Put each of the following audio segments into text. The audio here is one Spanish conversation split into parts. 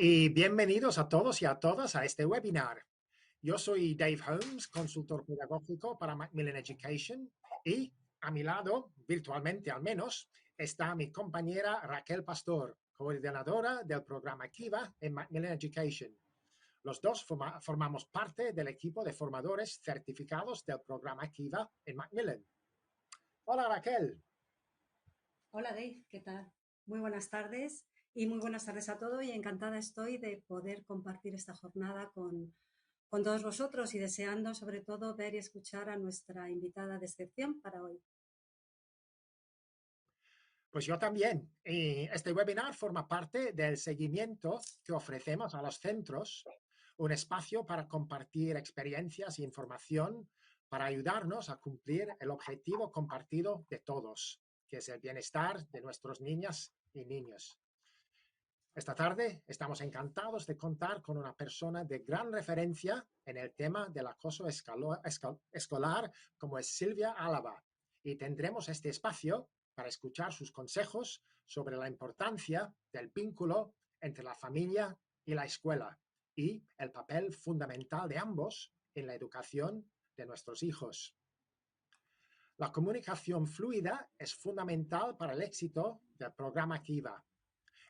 Y bienvenidos a todos y a todas a este webinar. Yo soy Dave Holmes, consultor pedagógico para Macmillan Education, y a mi lado, virtualmente al menos, está mi compañera Raquel Pastor, coordinadora del programa Kiva en Macmillan Education. Los dos formamos parte del equipo de formadores certificados del programa Kiva en Macmillan. Hola, Raquel. Hola Dave, ¿qué tal? Muy buenas tardes y muy buenas tardes a todos, y encantada estoy de poder compartir esta jornada con todos vosotros, y deseando sobre todo ver y escuchar a nuestra invitada de excepción para hoy. Pues yo también. Y este webinar forma parte del seguimiento que ofrecemos a los centros, un espacio para compartir experiencias e información para ayudarnos a cumplir el objetivo compartido de todos, que es el bienestar de nuestros niñas y niños. Esta tarde estamos encantados de contar con una persona de gran referencia en el tema del acoso escolar, como es Silvia Álava, y tendremos este espacio para escuchar sus consejos sobre la importancia del vínculo entre la familia y la escuela y el papel fundamental de ambos en la educación de nuestros hijos. La comunicación fluida es fundamental para el éxito del programa Kiva.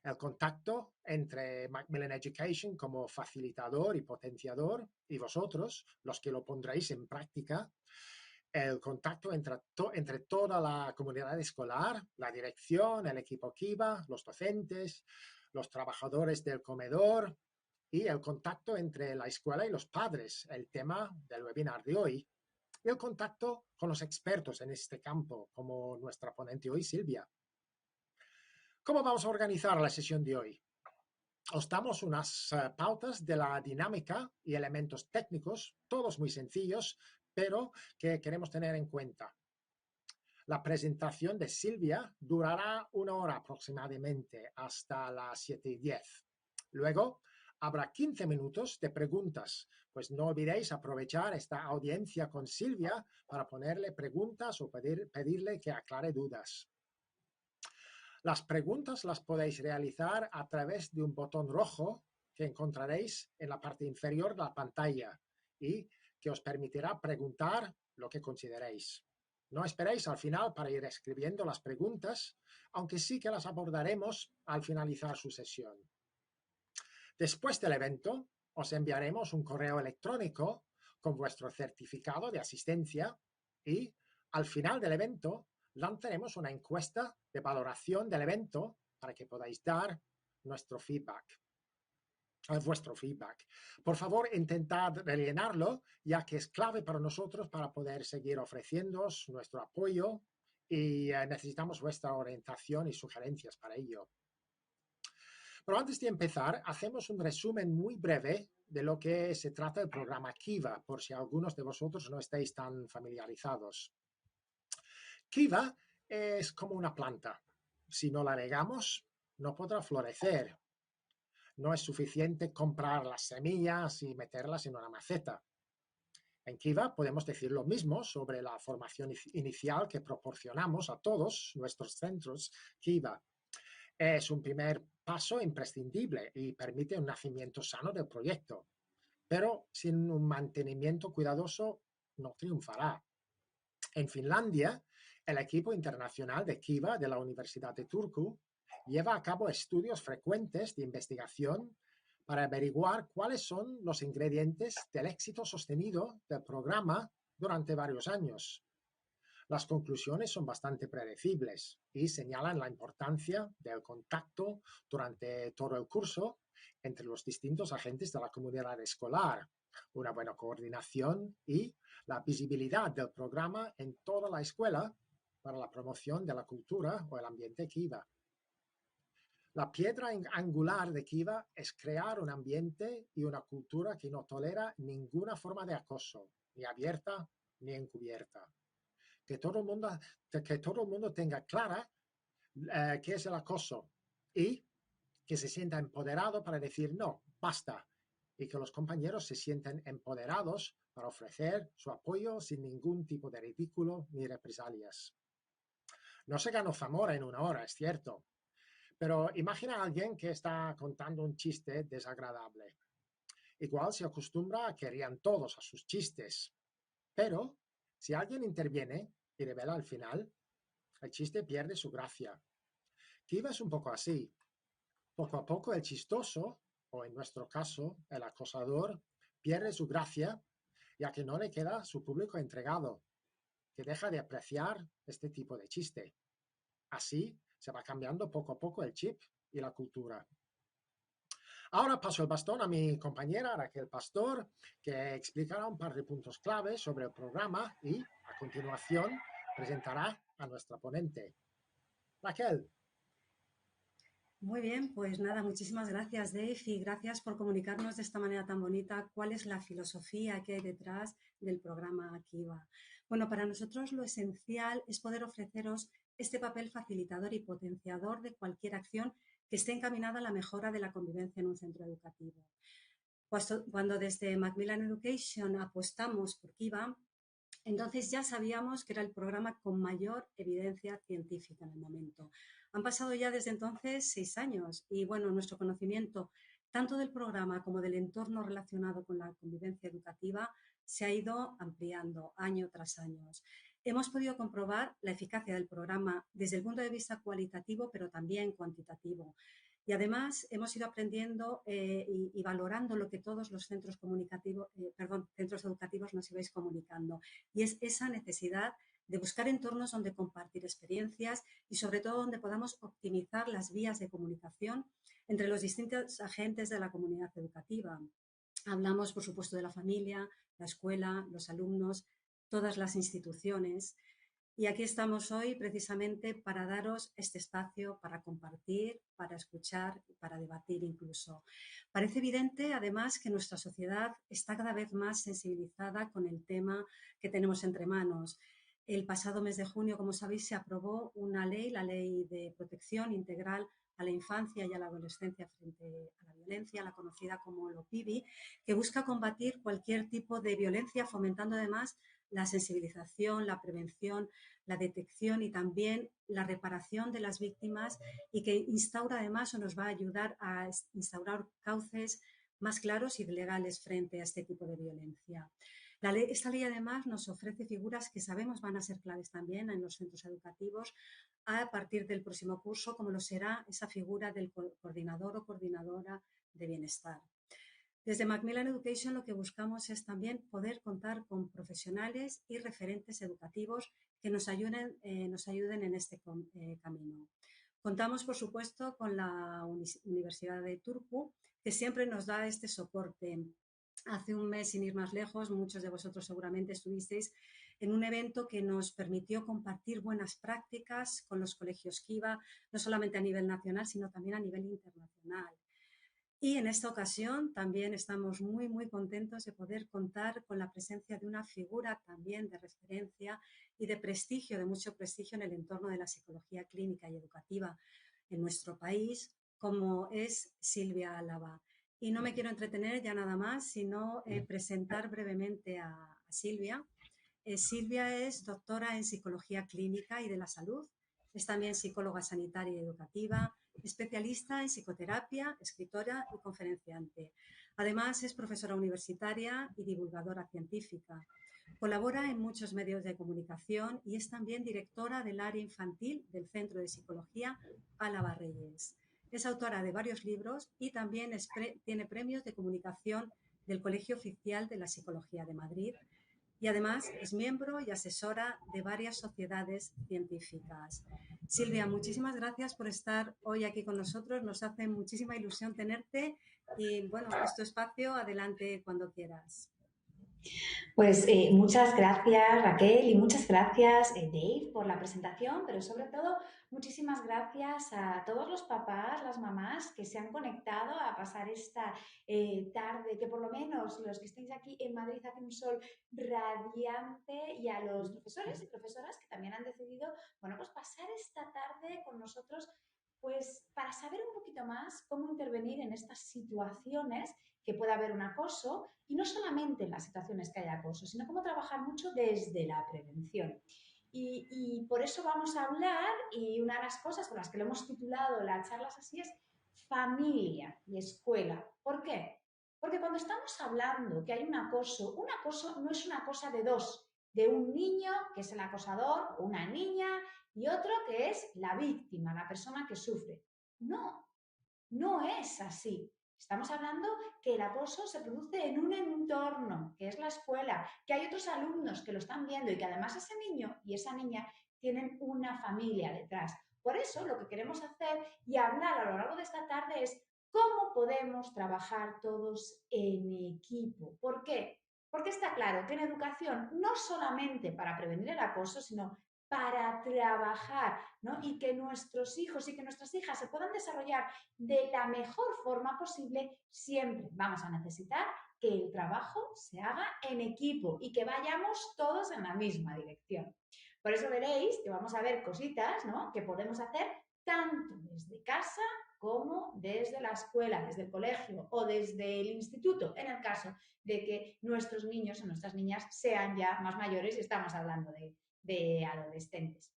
El contacto entre Macmillan Education como facilitador y potenciador y vosotros, los que lo pondréis en práctica, el contacto entre toda la comunidad escolar, la dirección, el equipo Kiva, los docentes, los trabajadores del comedor y el contacto entre la escuela y los padres, el tema del webinar de hoy. Y el contacto con los expertos en este campo, como nuestra ponente hoy, Silvia. ¿Cómo vamos a organizar la sesión de hoy? Os damos unas pautas de la dinámica y elementos técnicos, todos muy sencillos, pero que queremos tener en cuenta. La presentación de Silvia durará 1 hora aproximadamente, hasta las 7:10. Luego habrá 15 minutos de preguntas, pues no olvidéis aprovechar esta audiencia con Silvia para ponerle preguntas o pedirle que aclare dudas. Las preguntas las podéis realizar a través de un botón rojo que encontraréis en la parte inferior de la pantalla y que os permitirá preguntar lo que consideréis. No esperéis al final para ir escribiendo las preguntas, aunque sí que las abordaremos al finalizar su sesión. Después del evento, os enviaremos un correo electrónico con vuestro certificado de asistencia y al final del evento lanzaremos una encuesta de valoración del evento para que podáis dar vuestro feedback. Por favor, intentad rellenarlo, ya que es clave para nosotros para poder seguir ofreciéndoos nuestro apoyo y necesitamos vuestra orientación y sugerencias para ello. Pero antes de empezar, hacemos un resumen muy breve de lo que se trata del programa Kiva, por si algunos de vosotros no estáis tan familiarizados. Kiva es como una planta. Si no la regamos, no podrá florecer. No es suficiente comprar las semillas y meterlas en una maceta. En Kiva podemos decir lo mismo sobre la formación inicial que proporcionamos a todos nuestros centros Kiva. Es un primer paso imprescindible y permite un nacimiento sano del proyecto, pero sin un mantenimiento cuidadoso no triunfará. En Finlandia, el equipo internacional de Kiva de la Universidad de Turku lleva a cabo estudios frecuentes de investigación para averiguar cuáles son los ingredientes del éxito sostenido del programa durante varios años. Las conclusiones son bastante predecibles y señalan la importancia del contacto durante todo el curso entre los distintos agentes de la comunidad escolar, una buena coordinación y la visibilidad del programa en toda la escuela para la promoción de la cultura o el ambiente Kiva. La piedra angular de Kiva es crear un ambiente y una cultura que no tolera ninguna forma de acoso, ni abierta ni encubierta. Que todo el mundo tenga clara qué es el acoso y que se sienta empoderado para decir no, basta, y que los compañeros se sientan empoderados para ofrecer su apoyo sin ningún tipo de ridículo ni represalias. No se ganó Zamora en 1 hora, es cierto, Pero imagina a alguien que está contando un chiste desagradable. Igual se acostumbra a que rían todos a sus chistes. Pero si alguien interviene y revela al final, el chiste pierde su gracia. Kiva es un poco así. Poco a poco el chistoso, o en nuestro caso, el acosador, pierde su gracia, ya que no le queda su público entregado, que deja de apreciar este tipo de chiste. Así se va cambiando poco a poco el chip y la cultura. Ahora paso el bastón a mi compañera Raquel Pastor, que explicará un par de puntos clave sobre el programa y, a continuación, presentará a nuestra ponente. Raquel. Muy bien, pues nada, muchísimas gracias, Dave, y gracias por comunicarnos de esta manera tan bonita cuál es la filosofía que hay detrás del programa Kiva. Bueno, para nosotros lo esencial es poder ofreceros este papel facilitador y potenciador de cualquier acción que esté encaminada a la mejora de la convivencia en un centro educativo. Cuando desde Macmillan Education apostamos por Kiva, entonces ya sabíamos que era el programa con mayor evidencia científica en el momento. Han pasado ya desde entonces 6 años y bueno, nuestro conocimiento tanto del programa como del entorno relacionado con la convivencia educativa se ha ido ampliando año tras año. Hemos podido comprobar la eficacia del programa desde el punto de vista cualitativo, pero también cuantitativo. Y además hemos ido aprendiendo y valorando lo que todos los centros centros educativos nos ibais comunicando. Y es esa necesidad de buscar entornos donde compartir experiencias y sobre todo donde podamos optimizar las vías de comunicación entre los distintos agentes de la comunidad educativa. Hablamos, por supuesto, de la familia, la escuela, los alumnos, todas las instituciones. Y aquí estamos hoy precisamente para daros este espacio, para compartir, para escuchar y para debatir incluso. Parece evidente, además, que nuestra sociedad está cada vez más sensibilizada con el tema que tenemos entre manos. El pasado mes de junio, como sabéis, se aprobó una ley, la Ley de Protección Integral a la Infancia y a la Adolescencia frente a la Violencia, la conocida como LOPIVI, que busca combatir cualquier tipo de violencia, fomentando además la sensibilización, la prevención, la detección y también la reparación de las víctimas y que instaura además o nos va a ayudar a instaurar cauces más claros y legales frente a este tipo de violencia. Esta ley además nos ofrece figuras que sabemos van a ser claves también en los centros educativos a partir del próximo curso, como lo será esa figura del coordinador o coordinadora de bienestar. Desde Macmillan Education lo que buscamos es también poder contar con profesionales y referentes educativos que nos ayuden en este camino. Contamos, por supuesto, con la Universidad de Turku, que siempre nos da este soporte. Hace un mes, sin ir más lejos, muchos de vosotros seguramente estuvisteis en un evento que nos permitió compartir buenas prácticas con los colegios Kiva, no solamente a nivel nacional, sino también a nivel internacional. Y en esta ocasión también estamos muy, muy contentos de poder contar con la presencia de una figura también de referencia y de prestigio, de mucho prestigio en el entorno de la psicología clínica y educativa en nuestro país, como es Silvia Álava. Y no me quiero entretener ya nada más, sino presentar brevemente a Silvia. Silvia es doctora en psicología clínica y de la salud. Es también psicóloga sanitaria y educativa, especialista en psicoterapia, escritora y conferenciante. Además, es profesora universitaria y divulgadora científica. Colabora en muchos medios de comunicación y es también directora del área infantil del Centro de Psicología Álava Reyes. Es autora de varios libros y también tiene premios de comunicación del Colegio Oficial de la Psicología de Madrid y además es miembro y asesora de varias sociedades científicas. Silvia, muchísimas gracias por estar hoy aquí con nosotros. Nos hace muchísima ilusión tenerte y bueno, es tu espacio, adelante cuando quieras. Pues muchas gracias Raquel y muchas gracias Dave por la presentación, pero sobre todo muchísimas gracias a todos los papás, las mamás que se han conectado a pasar esta tarde, que por lo menos los que estéis aquí en Madrid hace un sol radiante, y a los profesores y profesoras que también han decidido, bueno, pues pasar esta tarde con nosotros, pues para saber un poquito más cómo intervenir en estas situaciones que pueda haber un acoso, y no solamente en las situaciones que haya acoso, sino cómo trabajar mucho desde la prevención. Y por eso vamos a hablar, y una de las cosas con las que lo hemos titulado la charla así es familia y escuela. ¿Por qué? Porque cuando estamos hablando que hay un acoso no es una cosa de dos, de un niño que es el acosador o una niña y otro que es la víctima, la persona que sufre. No, no es así. Estamos hablando que el acoso se produce en un entorno, que es la escuela, que hay otros alumnos que lo están viendo y que además ese niño y esa niña tienen una familia detrás. Por eso lo que queremos hacer y hablar a lo largo de esta tarde es cómo podemos trabajar todos en equipo. ¿Por qué? Porque está claro que en educación no solamente para prevenir el acoso, sino para trabajar, ¿no? Y que nuestros hijos y que nuestras hijas se puedan desarrollar de la mejor forma posible, siempre vamos a necesitar que el trabajo se haga en equipo y que vayamos todos en la misma dirección. Por eso veréis que vamos a ver cositas, ¿no?, que podemos hacer tanto desde casa como desde la escuela, desde el colegio o desde el instituto, en el caso de que nuestros niños o nuestras niñas sean ya más mayores y estamos hablando de adolescentes.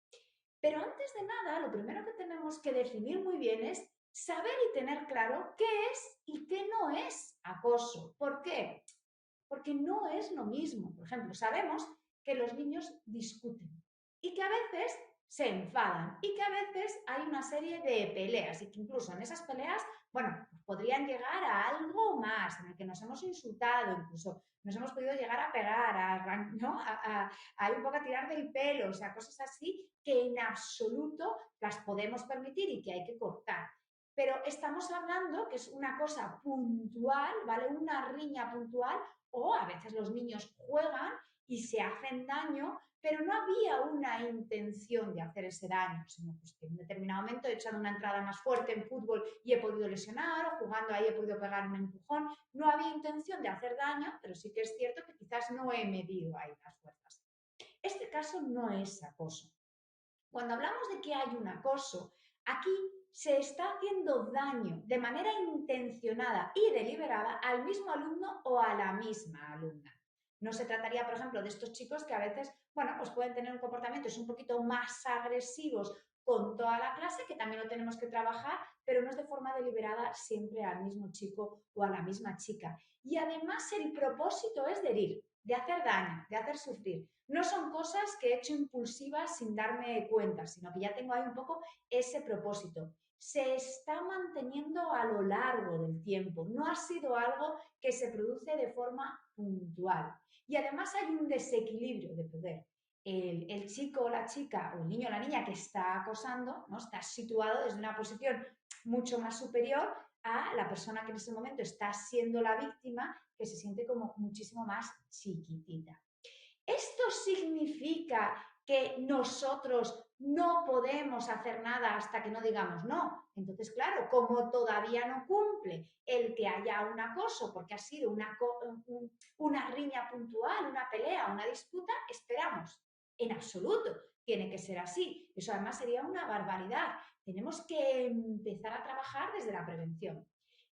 Pero antes de nada, lo primero que tenemos que definir muy bien es saber y tener claro qué es y qué no es acoso. ¿Por qué? Porque no es lo mismo. Por ejemplo, sabemos que los niños discuten y que a veces se enfadan y que a veces hay una serie de peleas y que incluso en esas peleas, bueno, podrían llegar a algo más, en el que nos hemos insultado, incluso nos hemos podido llegar a pegar, ¿no? a un poco a tirar del pelo, o sea, cosas así que en absoluto las podemos permitir y que hay que cortar. Pero estamos hablando que es una cosa puntual, ¿vale? Una riña puntual, o a veces los niños juegan y se hacen daño, pero no había una intención de hacer ese daño, sino pues que en un determinado momento he echado una entrada más fuerte en fútbol y he podido lesionar, o jugando ahí he podido pegar un empujón. No había intención de hacer daño, pero sí que es cierto que quizás no he medido ahí las fuerzas. Este caso no es acoso. Cuando hablamos de que hay un acoso, aquí se está haciendo daño de manera intencionada y deliberada al mismo alumno o a la misma alumna. No se trataría, por ejemplo, de estos chicos que a veces, bueno, pues pueden tener un comportamiento un poquito más agresivos con toda la clase, que también lo tenemos que trabajar, pero no es de forma deliberada siempre al mismo chico o a la misma chica. Y además el propósito es de herir, de hacer daño, de hacer sufrir. No son cosas que he hecho impulsivas sin darme cuenta, sino que ya tengo ahí un poco ese propósito. Se está manteniendo a lo largo del tiempo, no ha sido algo que se produce de forma puntual. Y además hay un desequilibrio de poder. El chico o la chica, o el niño o la niña que está acosando, ¿no?, está situado desde una posición mucho más superior a la persona que en ese momento está siendo la víctima, que se siente como muchísimo más chiquitita. ¿Esto significa que nosotros no podemos hacer nada hasta que no digamos no? Entonces, claro, como todavía no cumple el que haya un acoso, porque ha sido una riña puntual, una pelea, una disputa, esperamos. En absoluto, tiene que ser así. Eso además sería una barbaridad. Tenemos que empezar a trabajar desde la prevención.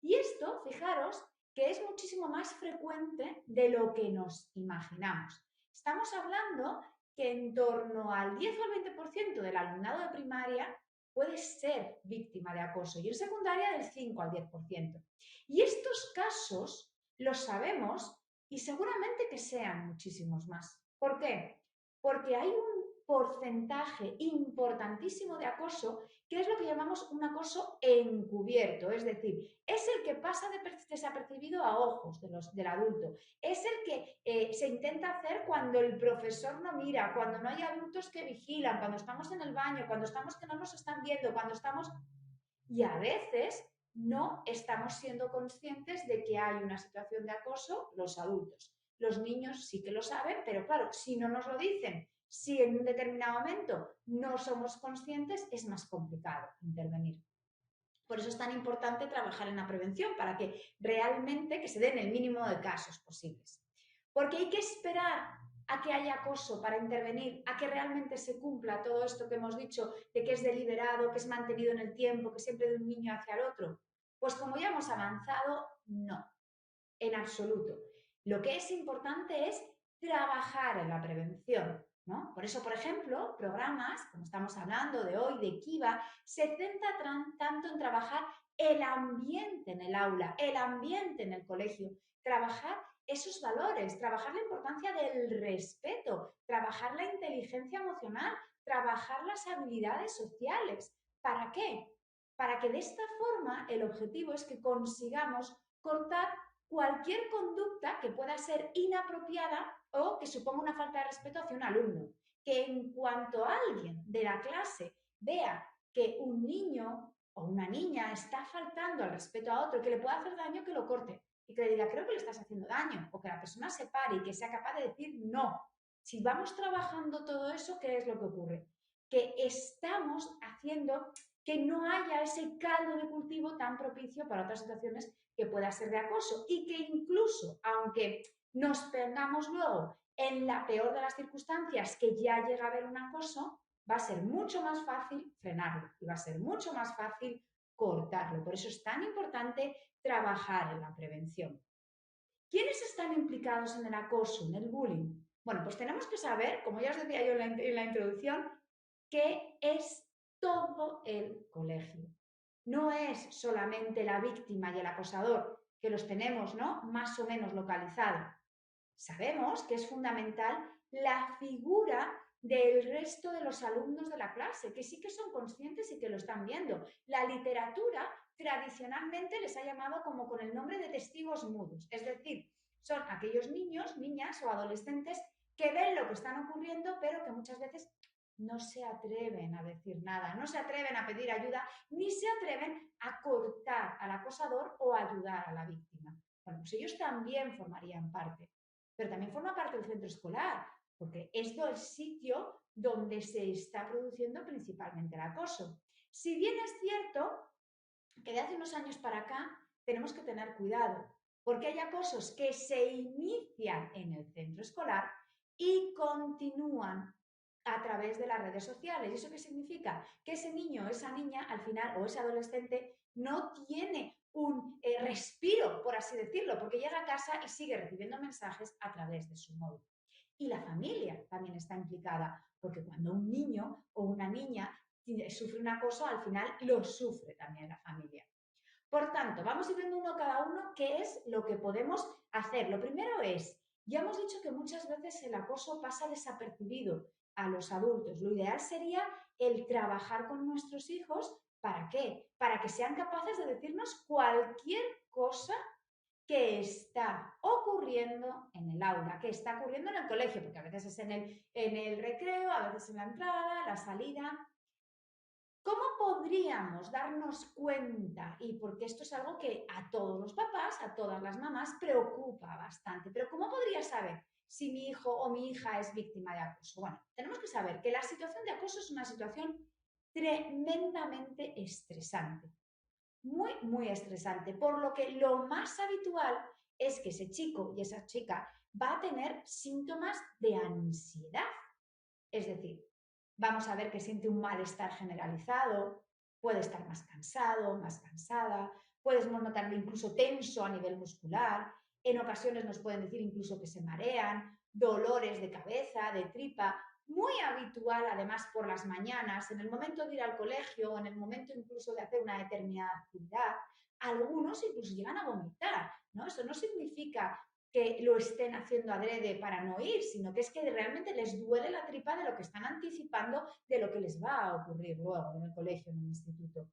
Y esto, fijaros, que es muchísimo más frecuente de lo que nos imaginamos. Estamos hablando que en torno al 10 o al 20% del alumnado de primaria puede ser víctima de acoso y en secundaria del 5 al 10%. Y estos casos los sabemos y seguramente que sean muchísimos más. ¿Por qué? Porque hay un porcentaje importantísimo de acoso que es lo que llamamos un acoso encubierto, es decir, es el que pasa desapercibido a ojos del adulto, es el que se intenta hacer cuando el profesor no mira, cuando no hay adultos que vigilan, cuando estamos en el baño, cuando estamos que no nos están viendo, cuando estamos... Y a veces no estamos siendo conscientes de que hay una situación de acoso los adultos. Los niños sí que lo saben, pero claro, si no nos lo dicen, si en un determinado momento no somos conscientes, es más complicado intervenir. Por eso es tan importante trabajar en la prevención, para que realmente que se den el mínimo de casos posibles. Porque hay que esperar a que haya acoso para intervenir, a que realmente se cumpla todo esto que hemos dicho, de que es deliberado, que es mantenido en el tiempo, que siempre de un niño hacia el otro. Pues como ya hemos avanzado, no, en absoluto. Lo que es importante es trabajar en la prevención. ¿no? Por eso, por ejemplo, programas, como estamos hablando de hoy, de Kiva, se centran tanto en trabajar el ambiente en el aula, el ambiente en el colegio, trabajar esos valores, trabajar la importancia del respeto, trabajar la inteligencia emocional, trabajar las habilidades sociales. ¿Para qué? Para que de esta forma el objetivo es que consigamos cortar cualquier conducta que pueda ser inapropiada o que suponga una falta de respeto hacia un alumno. Que en cuanto alguien de la clase vea que un niño o una niña está faltando al respeto a otro, que le pueda hacer daño, que lo corte y que le diga, creo que le estás haciendo daño, o que la persona se pare y que sea capaz de decir no. Si vamos trabajando todo eso, ¿qué es lo que ocurre? Que estamos haciendo que no haya ese caldo de cultivo tan propicio para otras situaciones que pueda ser de acoso y que incluso, aunque nos pongamos luego en la peor de las circunstancias que ya llega a haber un acoso, va a ser mucho más fácil frenarlo y va a ser mucho más fácil cortarlo. Por eso es tan importante trabajar en la prevención. ¿Quiénes están implicados en el acoso, en el bullying? Bueno, pues tenemos que saber, como ya os decía yo en la introducción, que es todo el colegio. No es solamente la víctima y el acosador, que los tenemos, ¿no?, más o menos localizados. Sabemos que es fundamental la figura del resto de los alumnos de la clase, que sí que son conscientes y que lo están viendo. La literatura tradicionalmente les ha llamado como con el nombre de testigos mudos, es decir, son aquellos niños, niñas o adolescentes que ven lo que están ocurriendo, pero que muchas veces no se atreven a decir nada, no se atreven a pedir ayuda, ni se atreven a cortar al acosador o a ayudar a la víctima. Bueno, pues ellos también formarían parte, pero también forma parte del centro escolar, porque es el sitio donde se está produciendo principalmente el acoso. Si bien es cierto que de hace unos años para acá tenemos que tener cuidado, porque hay acosos que se inician en el centro escolar y continúan a través de las redes sociales. ¿Y eso qué significa? Que ese niño o esa niña al final, o ese adolescente, no tiene un respiro, por así decirlo, porque llega a casa y sigue recibiendo mensajes a través de su móvil. Y la familia también está implicada, porque cuando un niño o una niña sufre un acoso, al final lo sufre también la familia. Por tanto, vamos a ir viendo uno cada uno qué es lo que podemos hacer. Lo primero es, ya hemos dicho que muchas veces el acoso pasa desapercibido a los adultos. Lo ideal sería el trabajar con nuestros hijos. ¿Para qué? Para que sean capaces de decirnos cualquier cosa que está ocurriendo en el aula, que está ocurriendo en el colegio, porque a veces es en el recreo, a veces en la entrada, la salida. ¿Cómo podríamos darnos cuenta? Y porque esto es algo que a todos los papás, a todas las mamás preocupa bastante, pero ¿cómo podría saber si mi hijo o mi hija es víctima de acoso? Bueno, tenemos que saber que la situación de acoso es una situación tremendamente estresante, muy, muy estresante, por lo que lo más habitual es que ese chico y esa chica va a tener síntomas de ansiedad. Es decir, vamos a ver que siente un malestar generalizado, puede estar más cansado, más cansada, podemos notarlo incluso tenso a nivel muscular, en ocasiones nos pueden decir incluso que se marean, dolores de cabeza, de tripa, muy habitual además por las mañanas, en el momento de ir al colegio, en el momento incluso de hacer una determinada actividad, algunos incluso llegan a vomitar, ¿no? Eso no significa que lo estén haciendo adrede para no ir, sino que es que realmente les duele la tripa de lo que están anticipando de lo que les va a ocurrir luego en el colegio, en el instituto.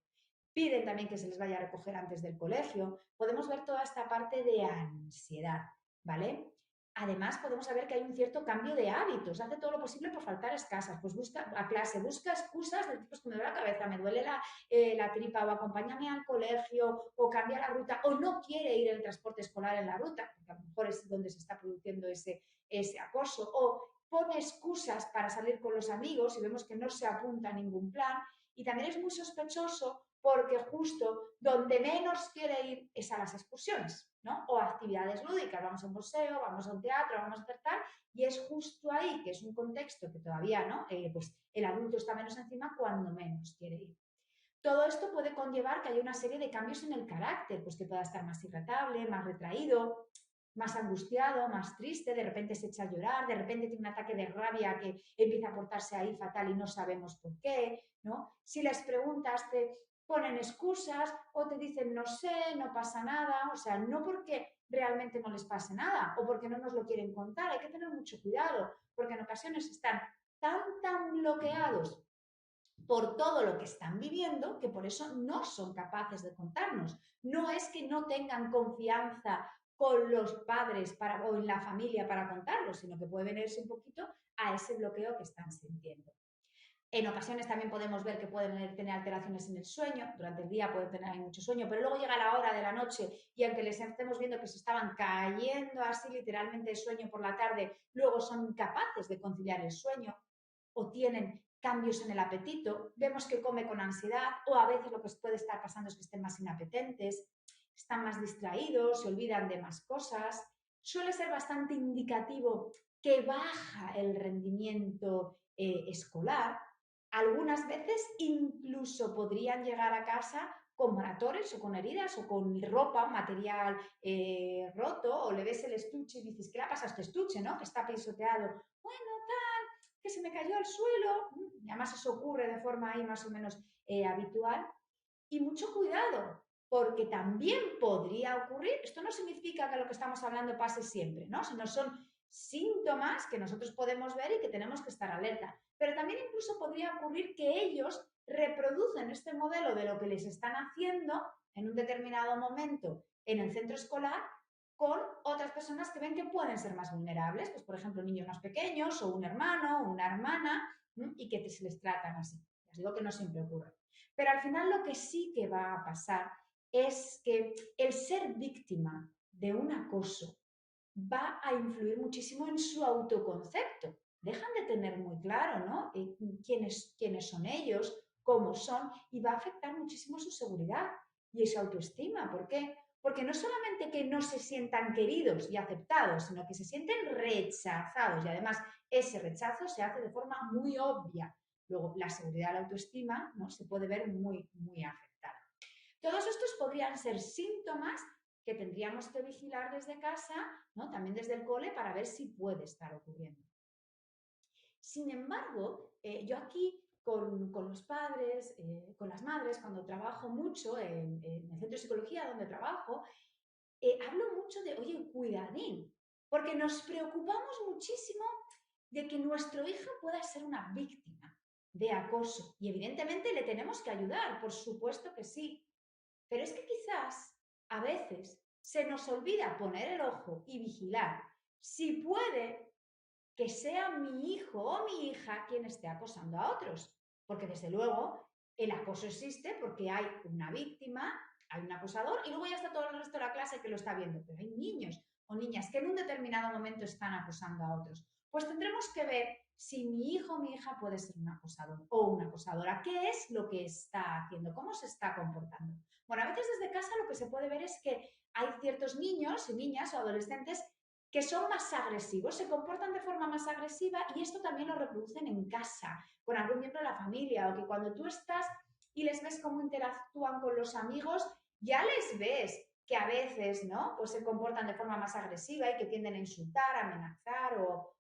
Piden también que se les vaya a recoger antes del colegio. Podemos ver toda esta parte de ansiedad, ¿vale? Además, podemos saber que hay un cierto cambio de hábitos. Hace todo lo posible por faltar a casas, pues busca a clase, busca excusas de tipo, que me duele la cabeza, me duele la tripa, o acompáñame al colegio, o cambia la ruta, o no quiere ir en el transporte escolar en la ruta, porque a lo mejor es donde se está produciendo ese acoso, o pone excusas para salir con los amigos y vemos que no se apunta a ningún plan. Y también es muy sospechoso porque justo donde menos quiere ir es a las excursiones, ¿no? O actividades lúdicas, vamos a un museo, vamos a un teatro, vamos a hacer tal, y es justo ahí, que es un contexto que todavía, ¿no? Pues el adulto está menos encima cuando menos quiere ir. Todo esto puede conllevar que haya una serie de cambios en el carácter, pues que pueda estar más irritable, más retraído, más angustiado, más triste, de repente se echa a llorar, de repente tiene un ataque de rabia que empieza a portarse ahí fatal y no sabemos por qué, ¿no? Si les preguntas, te ponen excusas o te dicen no sé, no pasa nada, o sea, no porque realmente no les pase nada o porque no nos lo quieren contar, hay que tener mucho cuidado, porque en ocasiones están tan bloqueados por todo lo que están viviendo que por eso no son capaces de contarnos. No es que no tengan confianza con los padres o en la familia para contarlo, sino que puede venirse un poquito a ese bloqueo que están sintiendo. En ocasiones también podemos ver que pueden tener alteraciones en el sueño, durante el día pueden tener mucho sueño, pero luego llega la hora de la noche y aunque les estemos viendo que se estaban cayendo así literalmente de sueño por la tarde, luego son incapaces de conciliar el sueño o tienen cambios en el apetito, vemos que come con ansiedad o a veces lo que puede estar pasando es que estén más inapetentes, están más distraídos, se olvidan de más cosas. Suele ser bastante indicativo que baja el rendimiento escolar. Algunas veces incluso podrían llegar a casa con moratones o con heridas o con ropa, material roto, o le ves el estuche y dices, ¿qué le pasa a este estuche, no? Que está pisoteado. Bueno, tal, que se me cayó al suelo. Y además eso ocurre de forma ahí más o menos habitual. Y mucho cuidado, porque también podría ocurrir, esto no significa que lo que estamos hablando pase siempre, ¿no? Sino son síntomas que nosotros podemos ver y que tenemos que estar alerta. Pero también incluso podría ocurrir que ellos reproducen este modelo de lo que les están haciendo en un determinado momento en el centro escolar con otras personas que ven que pueden ser más vulnerables, pues por ejemplo niños más pequeños o un hermano o una hermana, y que se les tratan así. Les digo que no siempre ocurre. Pero al final lo que sí que va a pasar es que el ser víctima de un acoso va a influir muchísimo en su autoconcepto. Dejan de tener muy claro, ¿no? Quiénes son ellos, cómo son, y va a afectar muchísimo su seguridad y su autoestima. ¿Por qué? Porque no solamente que no se sientan queridos y aceptados, sino que se sienten rechazados y además ese rechazo se hace de forma muy obvia. Luego, la seguridad, la autoestima, ¿no? Se puede ver muy afectada. Todos estos podrían ser síntomas que tendríamos que vigilar desde casa, ¿no? También desde el cole, para ver si puede estar ocurriendo. Sin embargo, yo aquí con los padres, con las madres, cuando trabajo mucho en el centro de psicología donde trabajo, hablo mucho de, oye, cuidadín, porque nos preocupamos muchísimo de que nuestro hijo pueda ser una víctima de acoso. Y evidentemente le tenemos que ayudar, por supuesto que sí. Pero es que quizás a veces se nos olvida poner el ojo y vigilar si puede que sea mi hijo o mi hija quien esté acosando a otros. Porque desde luego el acoso existe porque hay una víctima, hay un acosador y luego ya está todo el resto de la clase que lo está viendo. Pero hay niños o niñas que en un determinado momento están acosando a otros. Pues tendremos que ver si mi hijo o mi hija puede ser un acosador o una acosadora. ¿Qué es lo que está haciendo? ¿Cómo se está comportando? Bueno, a veces desde casa lo que se puede ver es que hay ciertos niños y niñas o adolescentes que son más agresivos, se comportan de forma más agresiva y esto también lo reproducen en casa, con algún miembro de la familia, o que cuando tú estás y les ves cómo interactúan con los amigos, ya les ves que a veces, ¿no? Pues se comportan de forma más agresiva y que tienden a insultar, a amenazar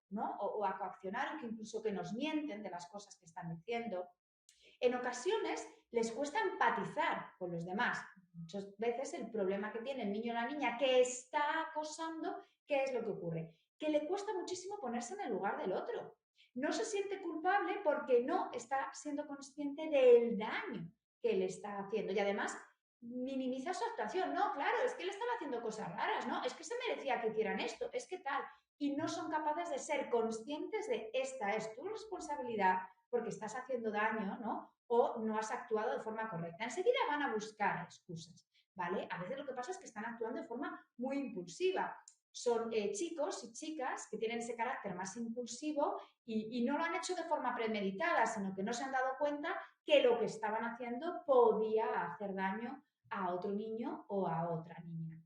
¿no? o a coaccionar, o que incluso que nos mienten de las cosas que están diciendo. En ocasiones les cuesta empatizar con los demás. Muchas veces el problema que tiene el niño o la niña que está acosando, ¿qué es lo que ocurre? Que le cuesta muchísimo ponerse en el lugar del otro. No se siente culpable porque no está siendo consciente del daño que le está haciendo. Y además minimiza su actuación. No, claro, es que le estaba haciendo cosas raras, ¿no? Es que se merecía que hicieran esto, es que tal. Y no son capaces de ser conscientes de esta es tu responsabilidad porque estás haciendo daño, ¿no? O no has actuado de forma correcta. Enseguida van a buscar excusas, ¿vale? A veces lo que pasa es que están actuando de forma muy impulsiva. Son chicos y chicas que tienen ese carácter más impulsivo y no lo han hecho de forma premeditada, sino que no se han dado cuenta que lo que estaban haciendo podía hacer daño a otro niño o a otra niña.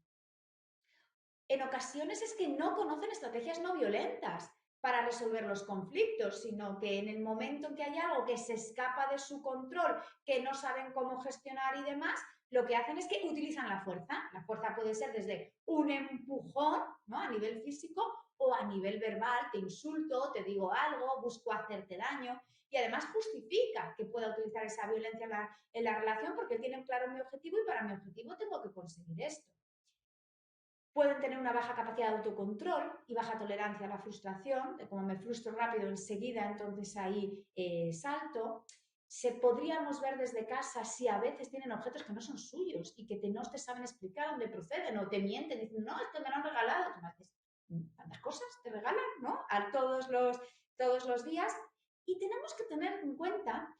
En ocasiones es que no conocen estrategias no violentas para resolver los conflictos, sino que en el momento en que hay algo que se escapa de su control, que no saben cómo gestionar y demás, lo que hacen es que utilizan la fuerza. La fuerza puede ser desde un empujón, ¿no?, a nivel físico, o a nivel verbal, te insulto, te digo algo, busco hacerte daño, y además justifica que pueda utilizar esa violencia en la relación porque tienen claro mi objetivo y para mi objetivo tengo que conseguir esto. Pueden tener una baja capacidad de autocontrol y baja tolerancia a la frustración, de como me frustro rápido enseguida, entonces ahí salto. Podríamos ver desde casa si a veces tienen objetos que no son suyos y que no te saben explicar dónde proceden o te mienten diciendo, no, es que me lo han regalado. Tú me dices, ¿tantas cosas te regalan, no?, a todos los días. Y tenemos que tener en cuenta,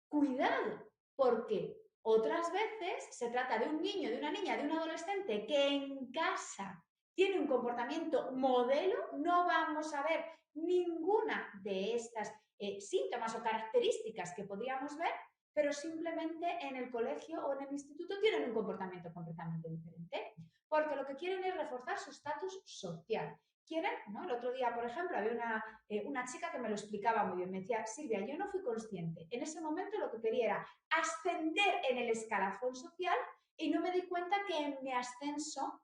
cuidado, porque otras veces se trata de un niño, de una niña, de un adolescente que en casa tiene un comportamiento modelo. No vamos a ver ninguna de estas síntomas o características que podríamos ver, pero simplemente en el colegio o en el instituto tienen un comportamiento completamente diferente, porque lo que quieren es reforzar su estatus social. Quieren, ¿no? El otro día, por ejemplo, había una chica que me lo explicaba muy bien. Me decía, Silvia, yo no fui consciente. En ese momento lo que quería era ascender en el escalafón social y no me di cuenta que en mi ascenso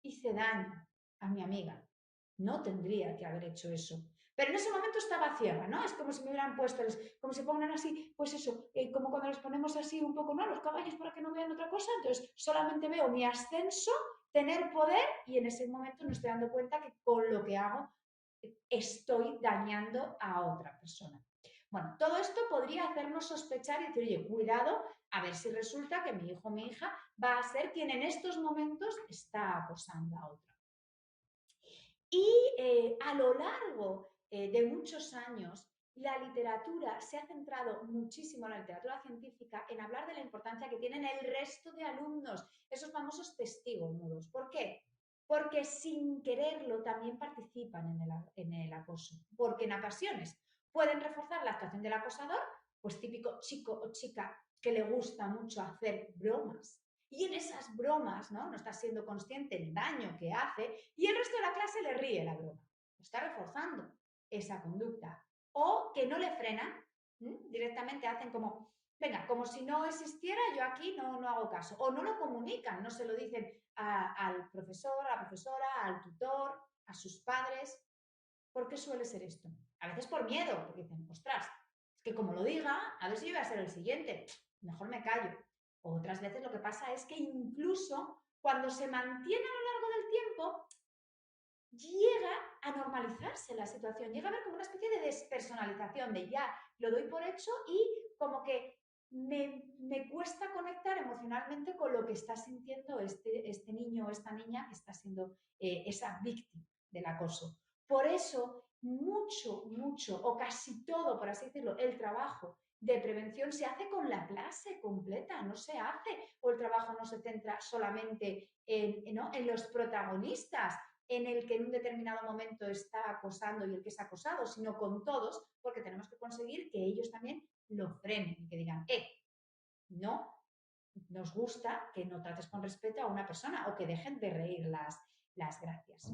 hice daño a mi amiga. No tendría que haber hecho eso. Pero en ese momento estaba ciega, ¿no? Es como si me hubieran puesto, como si pongan así, pues eso, como cuando les ponemos así un poco, ¿no?, los caballos para que no vean otra cosa. Entonces solamente veo mi ascenso, tener poder, y en ese momento no estoy dando cuenta que con lo que hago estoy dañando a otra persona. Bueno, todo esto podría hacernos sospechar y decir, oye, cuidado, a ver si resulta que mi hijo o mi hija va a ser quien en estos momentos está acosando a otra. Y a lo largo de muchos años, la literatura se ha centrado muchísimo, la literatura científica, en hablar de la importancia que tienen el resto de alumnos, esos famosos testigos mudos. ¿Por qué? Porque sin quererlo también participan en el acoso, porque en ocasiones pueden reforzar la actuación del acosador, pues típico chico o chica que le gusta mucho hacer bromas. Y en esas bromas, ¿no?, no está siendo consciente el daño que hace y el resto de la clase le ríe la broma. Está reforzando esa conducta. O que no le frenan, directamente hacen como, venga, como si no existiera, yo aquí no hago caso. O no lo comunican, no se lo dicen al profesor, a la profesora, al tutor, a sus padres. ¿Por qué suele ser esto? A veces por miedo, porque dicen, ostras, es que como lo diga, a ver si yo voy a ser el siguiente, mejor me callo. Otras veces lo que pasa es que incluso cuando se mantiene a lo largo del tiempo, llega a normalizarse la situación, llega a haber como una especie de despersonalización, de ya lo doy por hecho y como que me cuesta conectar emocionalmente con lo que está sintiendo este niño o esta niña que está siendo esa víctima del acoso. Por eso, mucho, o casi todo, por así decirlo, el trabajo de prevención se hace con la clase completa, no se hace, o el trabajo no se centra solamente en los protagonistas, en el que en un determinado momento está acosando y el que es acosado, sino con todos, porque tenemos que conseguir que ellos también lo frenen y que digan, no nos gusta que no trates con respeto a una persona o que dejen de reír las gracias.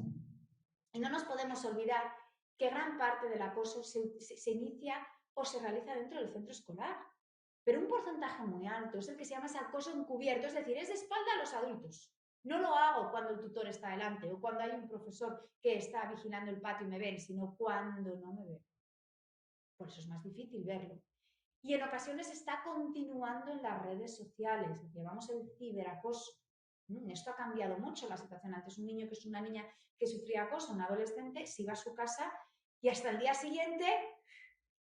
Y no nos podemos olvidar que gran parte del acoso se inicia o se realiza dentro del centro escolar, pero un porcentaje muy alto es el que se llama ese acoso encubierto, es decir, es de espalda a los adultos. No lo hago cuando el tutor está delante o cuando hay un profesor que está vigilando el patio y me ven, sino cuando no me ven. Por eso es más difícil verlo. Y en ocasiones está continuando en las redes sociales, lo que llamamos el ciberacoso. Esto ha cambiado mucho la situación. Antes un niño que es una niña que sufría acoso, un adolescente, se iba a su casa y hasta el día siguiente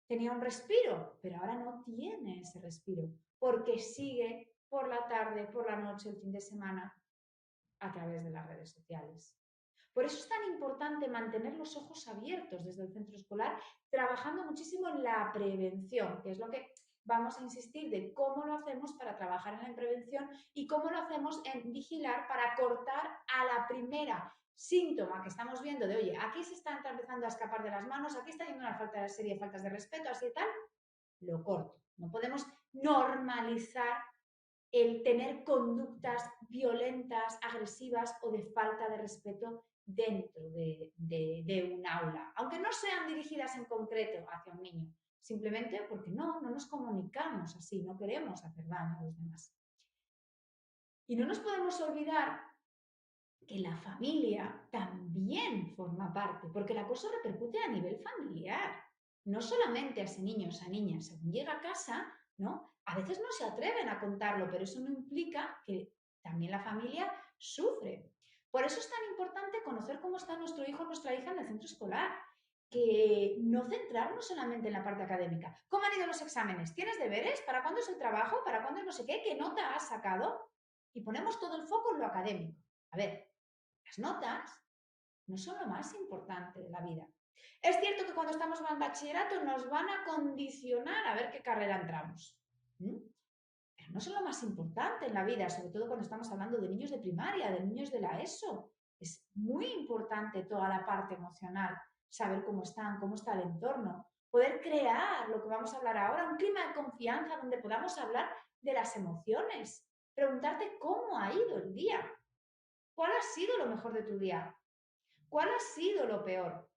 tenía un respiro, pero ahora no tiene ese respiro, porque sigue por la tarde, por la noche, el fin de semana, a través de las redes sociales. Por eso es tan importante mantener los ojos abiertos desde el centro escolar, trabajando muchísimo en la prevención, que es lo que vamos a insistir de cómo lo hacemos para trabajar en la prevención y cómo lo hacemos en vigilar para cortar a la primera síntoma que estamos viendo de, oye, aquí se está empezando a escapar de las manos, aquí está habiendo una serie de faltas de respeto, así y tal, lo corto. No podemos normalizar el tener conductas violentas, agresivas o de falta de respeto dentro de un aula, aunque no sean dirigidas en concreto hacia un niño, simplemente porque no nos comunicamos así, no queremos hacer daño a los demás. Y no nos podemos olvidar que la familia también forma parte, porque el acoso repercute a nivel familiar, no solamente a ese niño o esa niña. Según llega a casa, ¿no? A veces no se atreven a contarlo, pero eso no implica que también la familia sufre. Por eso es tan importante conocer cómo está nuestro hijo o nuestra hija en el centro escolar, que no centrarnos solamente en la parte académica. ¿Cómo han ido los exámenes? ¿Tienes deberes? ¿Para cuándo es el trabajo? ¿Para cuándo es no sé qué? ¿Qué nota has sacado? Y ponemos todo el foco en lo académico. A ver, las notas no son lo más importante de la vida. Es cierto que cuando estamos en bachillerato nos van a condicionar a ver qué carrera entramos. Pero no son lo más importante en la vida, sobre todo cuando estamos hablando de niños de primaria, de niños de la ESO. Es muy importante toda la parte emocional, saber cómo están, cómo está el entorno, poder crear lo que vamos a hablar ahora, un clima de confianza donde podamos hablar de las emociones, preguntarte cómo ha ido el día, cuál ha sido lo mejor de tu día, cuál ha sido lo peor,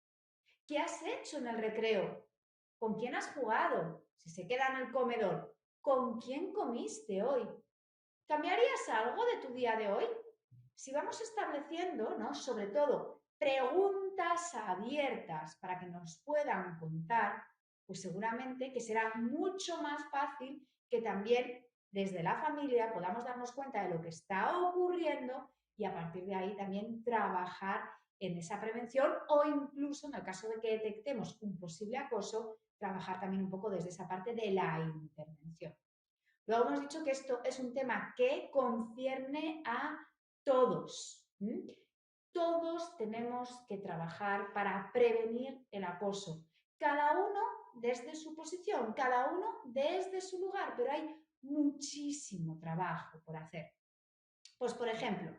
qué has hecho en el recreo, con quién has jugado, si se queda en el comedor, con quién comiste hoy. ¿Cambiarías algo de tu día de hoy? Si vamos estableciendo, ¿no?, sobre todo preguntas abiertas para que nos puedan contar, pues seguramente que será mucho más fácil que también desde la familia podamos darnos cuenta de lo que está ocurriendo y a partir de ahí también trabajar en esa prevención o incluso en el caso de que detectemos un posible acoso, trabajar también un poco desde esa parte de la intervención. Luego hemos dicho que esto es un tema que concierne a todos. Todos tenemos que trabajar para prevenir el acoso. Cada uno desde su posición, cada uno desde su lugar, pero hay muchísimo trabajo por hacer. Pues, por ejemplo,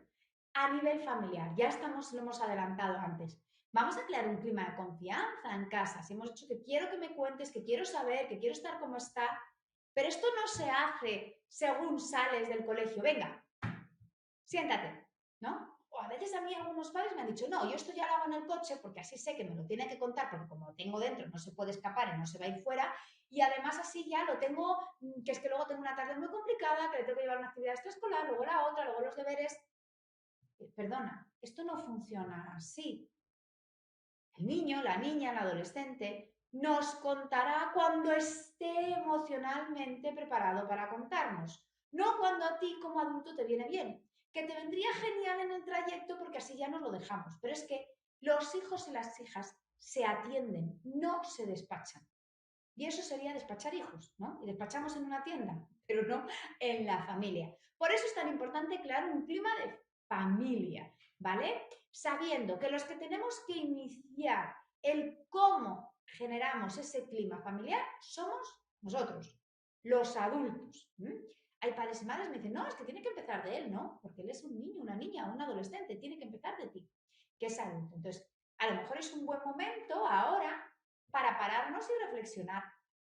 a nivel familiar, ya lo hemos adelantado antes. Vamos a crear un clima de confianza en casa. Si hemos dicho que quiero que me cuentes, que quiero saber, que quiero estar como está, pero esto no se hace según sales del colegio. Venga, siéntate, ¿no? O a veces a mí algunos padres me han dicho, no, yo esto ya lo hago en el coche porque así sé que me lo tiene que contar porque como lo tengo dentro no se puede escapar y no se va a ir fuera y además así ya lo tengo, que es que luego tengo una tarde muy complicada, que le tengo que llevar una actividad extraescolar, luego la otra, luego los deberes. Perdona, esto no funciona así. El niño, la niña, el adolescente nos contará cuando esté emocionalmente preparado para contarnos, no cuando a ti como adulto te viene bien, que te vendría genial en el trayecto porque así ya nos lo dejamos. Pero es que los hijos y las hijas se atienden, no se despachan. Y eso sería despachar hijos, ¿no? Y despachamos en una tienda, pero no en la familia. Por eso es tan importante crear un clima de familia, ¿vale? Sabiendo que los que tenemos que iniciar el cómo generamos ese clima familiar somos nosotros, los adultos. Hay padres y madres que me dicen, no, es que tiene que empezar de él, ¿no? Porque él es un niño, una niña, un adolescente, tiene que empezar de ti, que es adulto. Entonces, a lo mejor es un buen momento ahora para pararnos y reflexionar.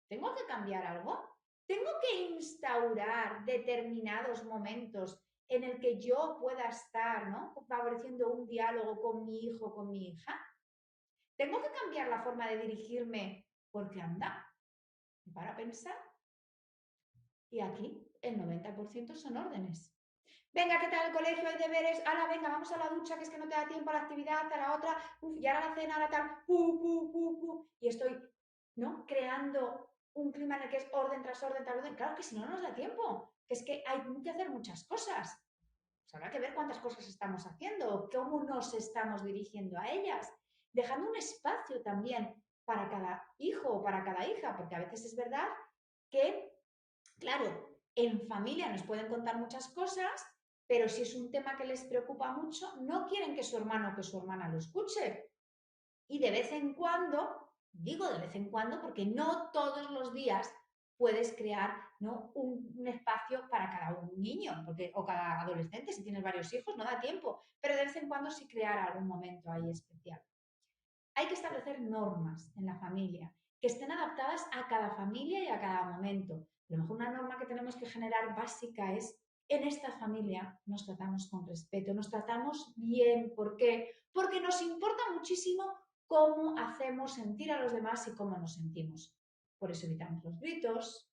¿Tengo que cambiar algo? ¿Tengo que instaurar determinados momentos en el que yo pueda estar, ¿no?, favoreciendo un diálogo con mi hijo, con mi hija? ¿Tengo que cambiar la forma de dirigirme? Porque anda, para pensar. Y aquí el 90% son órdenes. Venga, ¿qué tal el colegio? Hay deberes. Ahora, venga, vamos a la ducha, que es que no te da tiempo a la actividad, a la otra. Y ahora la cena, ahora tal. Y estoy, ¿no?, creando un clima en el que es orden tras orden tras orden. Claro que si no, no nos da tiempo. Que es que hay que hacer muchas cosas. Pues habrá que ver cuántas cosas estamos haciendo, cómo nos estamos dirigiendo a ellas, dejando un espacio también para cada hijo o para cada hija, porque a veces es verdad que, claro, en familia nos pueden contar muchas cosas, pero si es un tema que les preocupa mucho, no quieren que su hermano o que su hermana lo escuche. Y de vez en cuando, digo de vez en cuando, porque no todos los días puedes crear, ¿no?, un espacio para cada un niño o cada adolescente. Si tienes varios hijos, no da tiempo, pero de vez en cuando sí crear algún momento ahí especial. Hay que establecer normas en la familia que estén adaptadas a cada familia y a cada momento. A lo mejor una norma que tenemos que generar básica es: en esta familia nos tratamos con respeto, nos tratamos bien. ¿Por qué? Porque nos importa muchísimo cómo hacemos sentir a los demás y cómo nos sentimos. Por eso evitamos los gritos,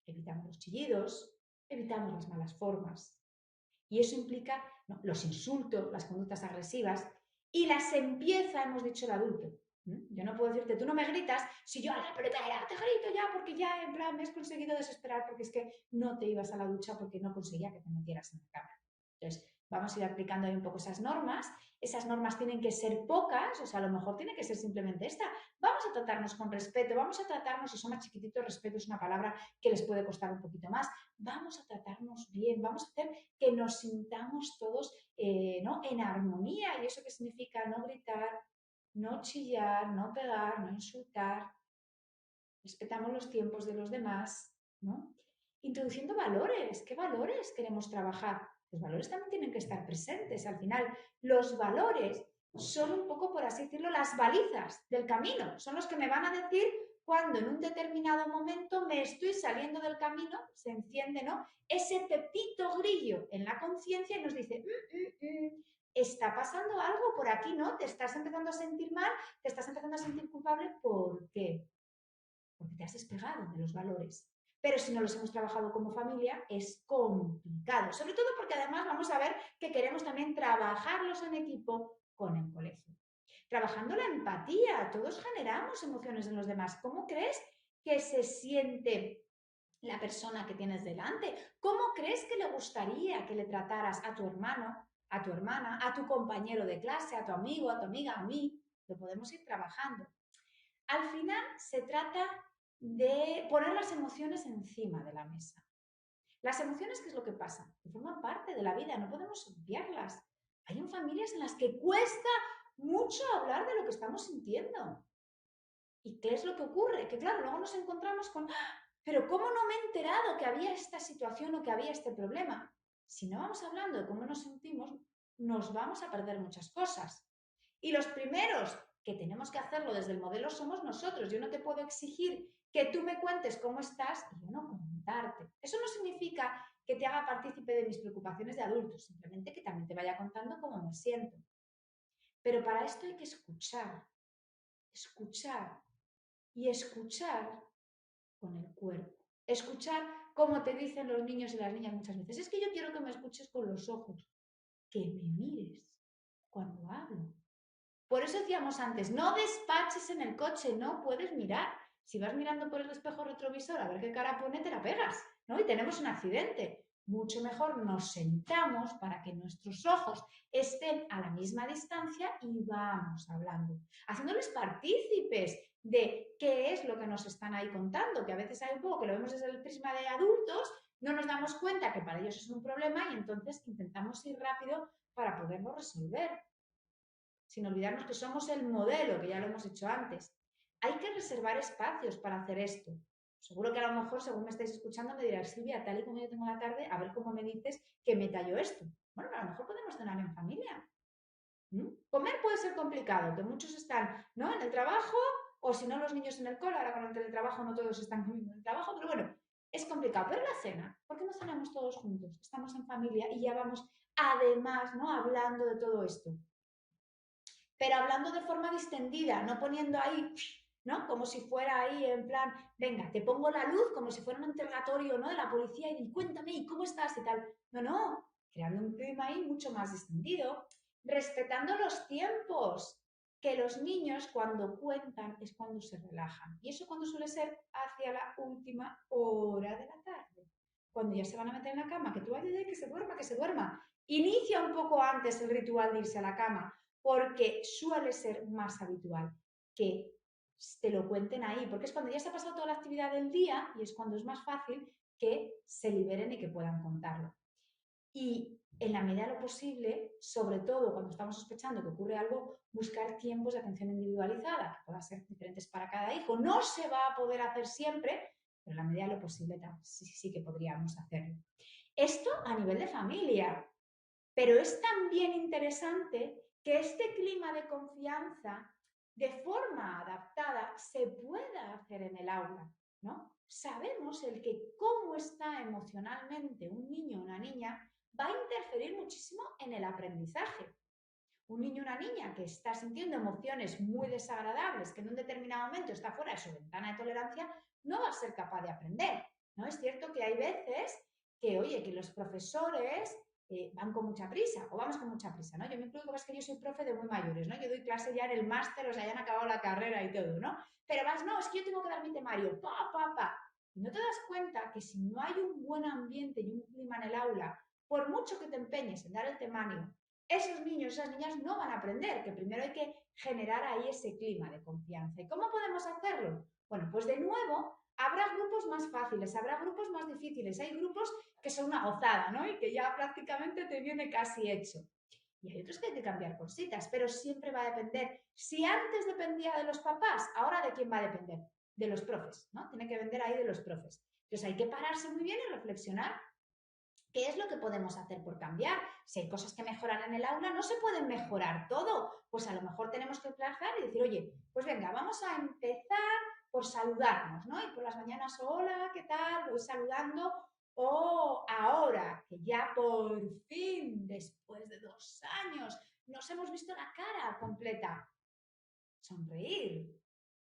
evitamos los chillidos, evitamos las malas formas. Y eso implica, ¿no?, los insultos, las conductas agresivas, y las empieza, hemos dicho, el adulto. Yo no puedo decirte, tú no me gritas, si yo a la pelotera te grito ya, porque ya en plan me has conseguido desesperar porque es que no te ibas a la ducha porque no conseguía que te metieras en la cama. Entonces, vamos a ir aplicando ahí un poco esas normas. Esas normas tienen que ser pocas, o sea, a lo mejor tiene que ser simplemente esta. Vamos a tratarnos con respeto, vamos a tratarnos, si son más chiquititos, respeto es una palabra que les puede costar un poquito más. Vamos a tratarnos bien, vamos a hacer que nos sintamos todos ¿no?, en armonía. ¿Y eso qué significa? No gritar, no chillar, no pegar, no insultar. Respetamos los tiempos de los demás, ¿no? Introduciendo valores. ¿Qué valores queremos trabajar? Los valores también tienen que estar presentes. Al final, los valores son un poco, por así decirlo, las balizas del camino. Son los que me van a decir cuando en un determinado momento me estoy saliendo del camino, se enciende, ¿no?, ese pepito grillo en la conciencia y nos dice, está pasando algo por aquí, ¿no? Te estás empezando a sentir mal, te estás empezando a sentir culpable. ¿Por qué? Porque te has despegado de los valores. Pero si no los hemos trabajado como familia, es complicado. Sobre todo porque además vamos a ver que queremos también trabajarlos en equipo con el colegio. Trabajando la empatía, todos generamos emociones en los demás. ¿Cómo crees que se siente la persona que tienes delante? ¿Cómo crees que le gustaría que le trataras a tu hermano, a tu hermana, a tu compañero de clase, a tu amigo, a tu amiga, a mí? Lo podemos ir trabajando. Al final se trata de poner las emociones encima de la mesa. Las emociones, ¿qué es lo que pasa? Que forman parte de la vida, no podemos obviarlas. Hay familias en las que cuesta mucho hablar de lo que estamos sintiendo. ¿Y qué es lo que ocurre? Que claro, luego nos encontramos con, pero ¿cómo no me he enterado que había esta situación o que había este problema? Si no vamos hablando de cómo nos sentimos, nos vamos a perder muchas cosas. Y los primeros que tenemos que hacerlo desde el modelo somos nosotros. Yo no te puedo exigir que tú me cuentes cómo estás y yo no contarte. Eso no significa que te haga partícipe de mis preocupaciones de adulto, simplemente que también te vaya contando cómo me siento. Pero para esto hay que escuchar, escuchar y escuchar con el cuerpo. Escuchar como te dicen los niños y las niñas muchas veces. Es que yo quiero que me escuches con los ojos, que me mires cuando hablo. Por eso decíamos antes, no despaches en el coche, no puedes mirar. Si vas mirando por el espejo retrovisor a ver qué cara pone, te la pegas, ¿no? Y tenemos un accidente. Mucho mejor nos sentamos para que nuestros ojos estén a la misma distancia y vamos hablando, haciéndoles partícipes de qué es lo que nos están ahí contando, que a veces hay un poco que lo vemos desde el prisma de adultos, no nos damos cuenta que para ellos es un problema y entonces intentamos ir rápido para poderlo resolver, sin olvidarnos que somos el modelo, que ya lo hemos hecho antes. Hay que reservar espacios para hacer esto. Seguro que a lo mejor, según me estáis escuchando, me dirás, Silvia, tal y como yo tengo la tarde, a ver cómo me dices que me tallo esto. Bueno, a lo mejor podemos cenar en familia. Comer puede ser complicado, que muchos están, ¿no?, en el trabajo, o si no los niños en el cole, ahora con el teletrabajo no todos están comiendo en el trabajo, pero bueno, es complicado. Pero la cena, ¿por qué no cenamos todos juntos? Estamos en familia y ya vamos, además, ¿no?, hablando de todo esto. Pero hablando de forma distendida, no poniendo ahí, ¿no?, como si fuera ahí en plan, venga, te pongo la luz como si fuera un interrogatorio, ¿no?, de la policía y cuéntame, ¿y cómo estás? Y tal. No, no, creando un clima ahí mucho más distendido, respetando los tiempos, que los niños cuando cuentan es cuando se relajan. Y eso cuando suele ser hacia la última hora de la tarde, cuando ya se van a meter en la cama, que tú vayas de que se duerma, que se duerma. Inicia un poco antes el ritual de irse a la cama, porque suele ser más habitual que te lo cuenten ahí, porque es cuando ya se ha pasado toda la actividad del día y es cuando es más fácil que se liberen y que puedan contarlo. Y en la medida de lo posible, sobre todo cuando estamos sospechando que ocurre algo, buscar tiempos de atención individualizada, que puedan ser diferentes para cada hijo. No se va a poder hacer siempre, pero en la medida de lo posible sí que podríamos hacerlo. Esto a nivel de familia, pero es también interesante que este clima de confianza, de forma adaptada, se pueda hacer en el aula, ¿no? Sabemos el que cómo está emocionalmente un niño o una niña va a interferir muchísimo en el aprendizaje. Un niño o una niña que está sintiendo emociones muy desagradables, que en un determinado momento está fuera de su ventana de tolerancia, no va a ser capaz de aprender, ¿no? Es cierto que hay veces que, oye, que los profesores van con mucha prisa o vamos con mucha prisa, ¿no? Yo me incluyo, es que yo soy profe de muy mayores, ¿no? Yo doy clase ya en el máster, o sea, ya han acabado la carrera y todo, ¿no? Pero vas, no, es que yo tengo que dar mi temario, pa. Y no te das cuenta que si no hay un buen ambiente y un clima en el aula, por mucho que te empeñes en dar el temario, esos niños, esas niñas no van a aprender, que primero hay que generar ahí ese clima de confianza. ¿Y cómo podemos hacerlo? Bueno, pues de nuevo, habrá grupos más fáciles, habrá grupos más difíciles, hay grupos que son una gozada, ¿no? Y que ya prácticamente te viene casi hecho. Y hay otros que hay que cambiar cositas, pero siempre va a depender. Si antes dependía de los papás, ahora ¿de quién va a depender? De los profes, ¿no? Tiene que depender ahí de los profes. Entonces hay que pararse muy bien y reflexionar qué es lo que podemos hacer por cambiar. Si hay cosas que mejorar en el aula, no se pueden mejorar todo. Pues a lo mejor tenemos que plazar y decir, oye, pues venga, vamos a empezar por saludarnos, ¿no? Y por las mañanas, hola, ¿qué tal? Voy saludando. O ahora, que ya por fin, después de 2 años, nos hemos visto la cara completa, sonreír.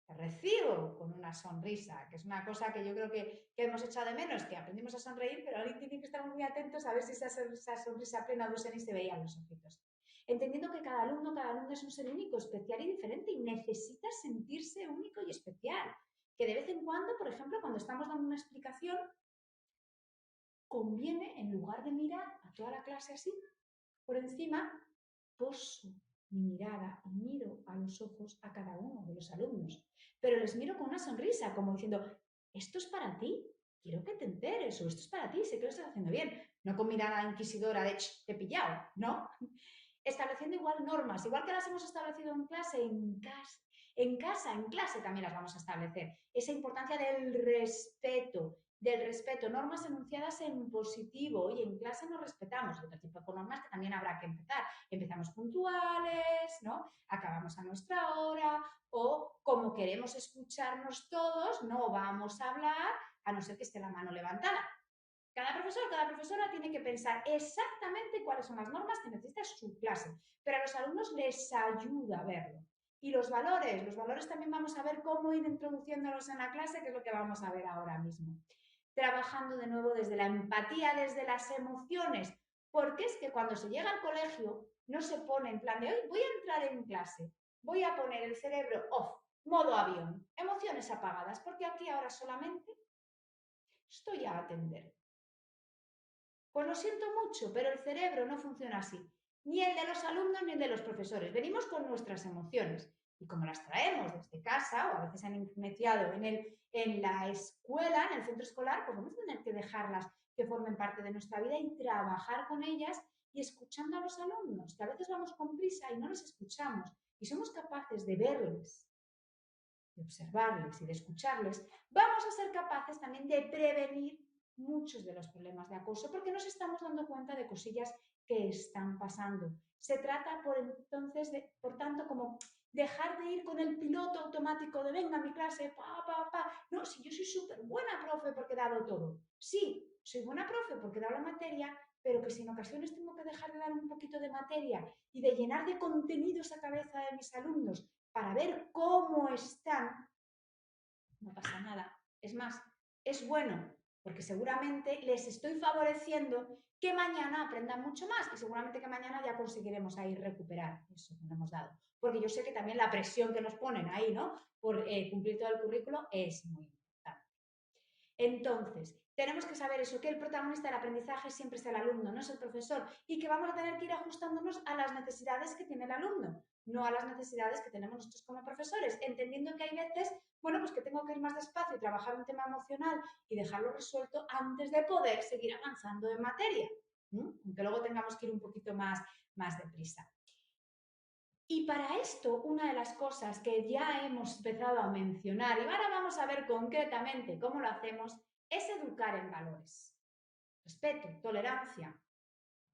Te recibo con una sonrisa, que es una cosa que yo creo que hemos echado de menos, que aprendimos a sonreír, pero alguien tiene que estar muy atentos a ver si esa sonrisa plena y se veía en los ojitos. Entendiendo que cada alumno es un ser único, especial y diferente y necesita sentirse único y especial. Que de vez en cuando, por ejemplo, cuando estamos dando una explicación, conviene, en lugar de mirar a toda la clase así, por encima, poso mi mirada y miro a los ojos a cada uno de los alumnos. Pero les miro con una sonrisa, como diciendo, esto es para ti, quiero que te enteres, o esto es para ti, sé que lo estás haciendo bien. No con mirada inquisidora de, te he pillado, ¿no? Estableciendo igual normas, igual que las hemos establecido en clase, en clase también las vamos a establecer. Esa importancia del respeto, normas enunciadas en positivo. Oye, en clase nos respetamos, otro tipo de normas que también habrá que empezar. Empezamos puntuales, ¿no? Acabamos a nuestra hora, o como queremos escucharnos todos, no vamos a hablar a no ser que esté la mano levantada. Cada profesor, cada profesora tiene que pensar exactamente cuáles son las normas que necesita su clase, pero a los alumnos les ayuda a verlo. Y los valores también vamos a ver cómo ir introduciéndolos en la clase, que es lo que vamos a ver ahora mismo. Trabajando de nuevo desde la empatía, desde las emociones, porque es que cuando se llega al colegio no se pone en plan de hoy voy a entrar en clase, voy a poner el cerebro off, modo avión, emociones apagadas, porque aquí ahora solamente estoy a atender. Pues lo siento mucho, pero el cerebro no funciona así. Ni el de los alumnos ni el de los profesores. Venimos con nuestras emociones. Y como las traemos desde casa, o a veces han iniciado en la escuela, en el centro escolar, pues vamos a tener que dejarlas que formen parte de nuestra vida y trabajar con ellas y escuchando a los alumnos, que a veces vamos con prisa y no les escuchamos. Y somos capaces de verles, de observarles y de escucharles, vamos a ser capaces también de prevenir muchos de los problemas de acoso porque nos estamos dando cuenta de cosillas que están pasando. Se trata entonces por tanto, como dejar de ir con el piloto automático de venga a mi clase, No, si yo soy súper buena profe porque he dado todo. Sí, soy buena profe porque he dado la materia, pero que si en ocasiones tengo que dejar de dar un poquito de materia y de llenar de contenido esa cabeza de mis alumnos para ver cómo están, no pasa nada. Es más, es bueno, porque seguramente les estoy favoreciendo que mañana aprendan mucho más y seguramente que mañana ya conseguiremos ahí recuperar eso que nos hemos dado. Porque yo sé que también la presión que nos ponen ahí, ¿no? Por cumplir todo el currículo es muy importante. Entonces, tenemos que saber eso, que el protagonista del aprendizaje siempre es el alumno, no es el profesor, y que vamos a tener que ir ajustándonos a las necesidades que tiene el alumno, no a las necesidades que tenemos nosotros como profesores, entendiendo que hay veces, bueno, pues que tengo que ir más despacio y trabajar un tema emocional y dejarlo resuelto antes de poder seguir avanzando en materia, aunque luego tengamos que ir un poquito más deprisa. Y para esto, una de las cosas que ya hemos empezado a mencionar, y ahora vamos a ver concretamente cómo lo hacemos, es educar en valores. Respeto, tolerancia,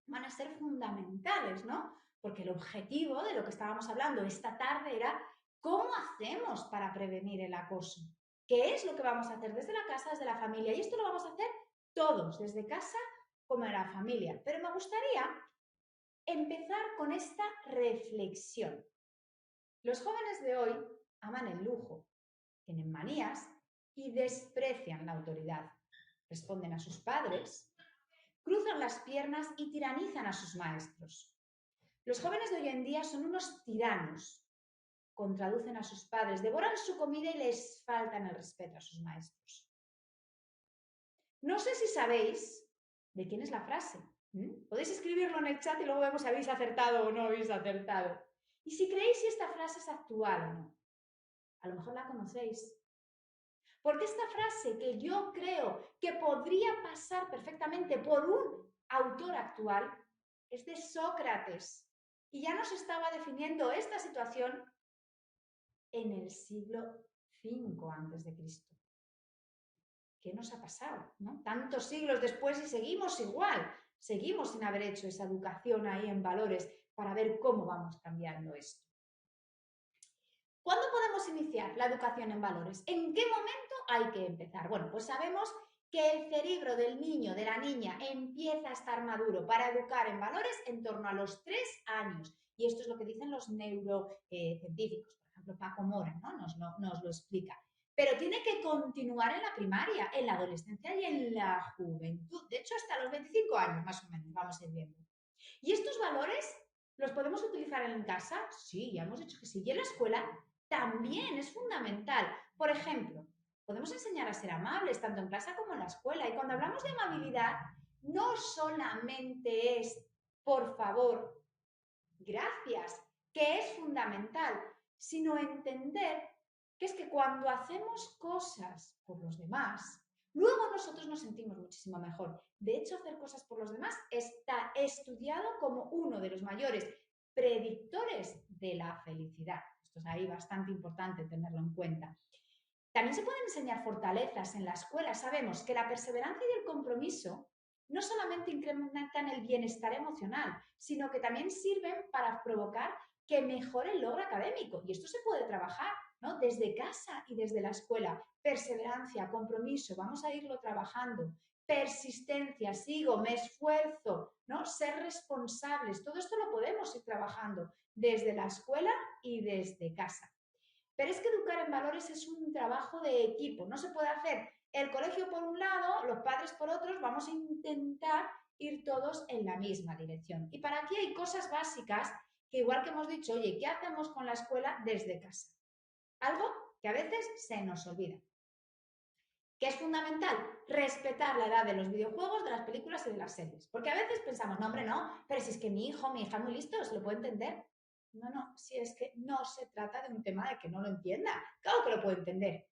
van a ser fundamentales, ¿no? Porque el objetivo de lo que estábamos hablando esta tarde era cómo hacemos para prevenir el acoso. ¿Qué es lo que vamos a hacer desde la casa, desde la familia? Y esto lo vamos a hacer todos, desde casa como en la familia. Pero me gustaría empezar con esta reflexión. Los jóvenes de hoy aman el lujo, tienen manías y desprecian la autoridad. Responden a sus padres, cruzan las piernas y tiranizan a sus maestros. Los jóvenes de hoy en día son unos tiranos. Contraducen a sus padres, devoran su comida y les faltan el respeto a sus maestros. No sé si sabéis de quién es la frase. Podéis escribirlo en el chat y luego vemos si habéis acertado o no habéis acertado. Y si creéis si esta frase es actual o no. A lo mejor la conocéis. Porque esta frase que yo creo que podría pasar perfectamente por un autor actual es de Sócrates. Y ya nos estaba definiendo esta situación en el siglo V a.C. ¿Qué nos ha pasado? ¿No? Tantos siglos después y seguimos igual. Seguimos sin haber hecho esa educación ahí en valores para ver cómo vamos cambiando esto. ¿Cuándo podemos iniciar la educación en valores? ¿En qué momento hay que empezar? Bueno, pues sabemos que el cerebro del niño, de la niña, empieza a estar maduro para educar en valores en torno a los 3 años. Y esto es lo que dicen los neurocientíficos. Por ejemplo, Paco Mora, ¿no? nos lo explica. Pero tiene que continuar en la primaria, en la adolescencia y en la juventud. De hecho, hasta los 25 años, más o menos, vamos a ir viendo. ¿Y estos valores los podemos utilizar en casa? Sí, ya hemos dicho que sí. Y en la escuela también es fundamental. Por ejemplo, podemos enseñar a ser amables tanto en casa como en la escuela. Y cuando hablamos de amabilidad, no solamente es, por favor, gracias, que es fundamental, sino entender que es que cuando hacemos cosas por los demás, luego nosotros nos sentimos muchísimo mejor. De hecho, hacer cosas por los demás está estudiado como uno de los mayores predictores de la felicidad. Esto es ahí bastante importante tenerlo en cuenta. También se pueden enseñar fortalezas en la escuela. Sabemos que la perseverancia y el compromiso no solamente incrementan el bienestar emocional, sino que también sirven para provocar que mejore el logro académico. Y esto se puede trabajar, ¿no? Desde casa y desde la escuela. Perseverancia, compromiso, vamos a irlo trabajando. Persistencia, sigo, me esfuerzo, ¿no? Ser responsables. Todo esto lo podemos ir trabajando desde la escuela y desde casa. Pero es que educar en valores es un trabajo de equipo. No se puede hacer el colegio por un lado, los padres por otros. Vamos a intentar ir todos en la misma dirección. Y para aquí hay cosas básicas que, igual que hemos dicho, oye, ¿qué hacemos con la escuela desde casa? Algo que a veces se nos olvida. ¿Qué es fundamental? Respetar la edad de los videojuegos, de las películas y de las series. Porque a veces pensamos, no, hombre, no, pero si es que mi hijo, mi hija es muy listo, se lo puede entender. No, si es que no se trata de un tema de que no lo entienda. Claro que lo puede entender.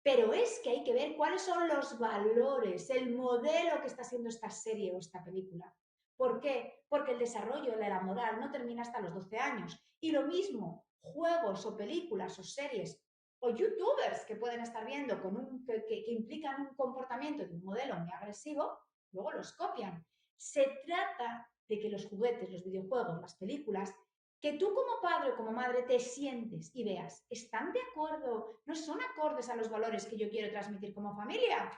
Pero es que hay que ver cuáles son los valores, el modelo que está haciendo esta serie o esta película. ¿Por qué? Porque el desarrollo de la moral no termina hasta los 12 años. Y lo mismo, juegos o películas o series o youtubers que pueden estar viendo que implican un comportamiento de un modelo muy agresivo, luego los copian. Se trata de que los juguetes, los videojuegos, las películas, que tú como padre o como madre te sientes y veas, ¿están de acuerdo? ¿No son acordes a los valores que yo quiero transmitir como familia?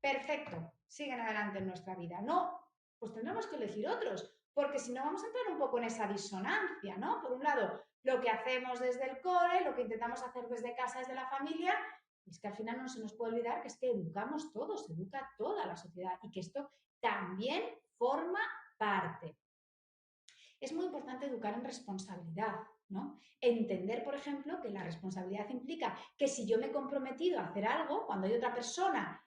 Perfecto, siguen adelante en nuestra vida. No, pues tendremos que elegir otros, porque si no vamos a entrar un poco en esa disonancia, ¿no? Por un lado, lo que hacemos desde el cole, lo que intentamos hacer desde casa, desde la familia, es que al final no se nos puede olvidar que es que educamos todos, se educa toda la sociedad y que esto también forma parte. Es muy importante educar en responsabilidad, ¿no? Entender, por ejemplo, que la responsabilidad implica que si yo me he comprometido a hacer algo, cuando hay otra persona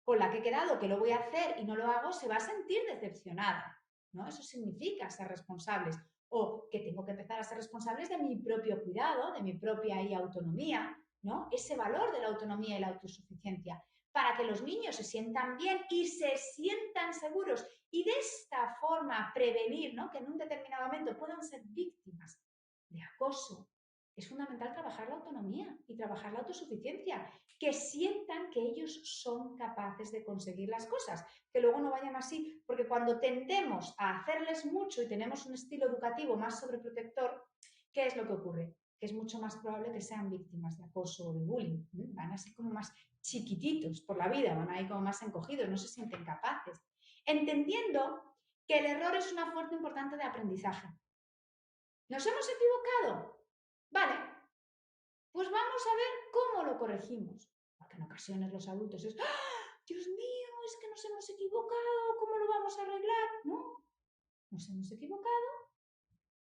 con la que he quedado que lo voy a hacer y no lo hago, se va a sentir decepcionada, ¿no? Eso significa ser responsables. O que tengo que empezar a ser responsables de mi propio cuidado, de mi propia autonomía, ¿no? Ese valor de la autonomía y la autosuficiencia, para que los niños se sientan bien y se sientan seguros y de esta forma prevenir, ¿no?, que en un determinado momento puedan ser víctimas de acoso. Es fundamental trabajar la autonomía y trabajar la autosuficiencia, que sientan que ellos son capaces de conseguir las cosas, que luego no vayan así, porque cuando tendemos a hacerles mucho y tenemos un estilo educativo más sobreprotector, ¿qué es lo que ocurre? Que es mucho más probable que sean víctimas de acoso o de bullying. Van así como más chiquititos por la vida, van ahí como más encogidos, no se sienten capaces. Entendiendo que el error es una fuente importante de aprendizaje. ¿Nos hemos equivocado? Vale, pues vamos a ver cómo lo corregimos. Porque en ocasiones los adultos es, ¡ah, Dios mío, es que nos hemos equivocado, ¿cómo lo vamos a arreglar? No, nos hemos equivocado,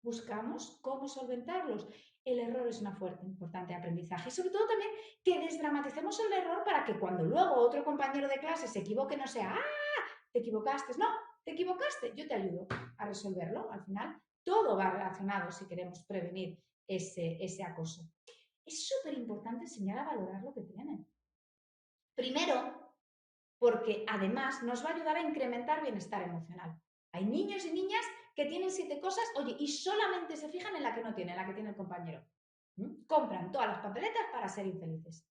buscamos cómo solventarlos. El error es una fuente importante de aprendizaje y sobre todo también que desdramaticemos el error para que cuando luego otro compañero de clase se equivoque no sea, ¡ah! Te equivocaste. No, te equivocaste, yo te ayudo a resolverlo. Al final todo va relacionado si queremos prevenir ese acoso. Es súper importante enseñar a valorar lo que tienen. Primero, porque además nos va a ayudar a incrementar bienestar emocional. Hay niños y niñas que tienen 7 cosas, oye, y solamente se fijan en la que no tiene, en la que tiene el compañero. Compran todas las papeletas para ser infelices.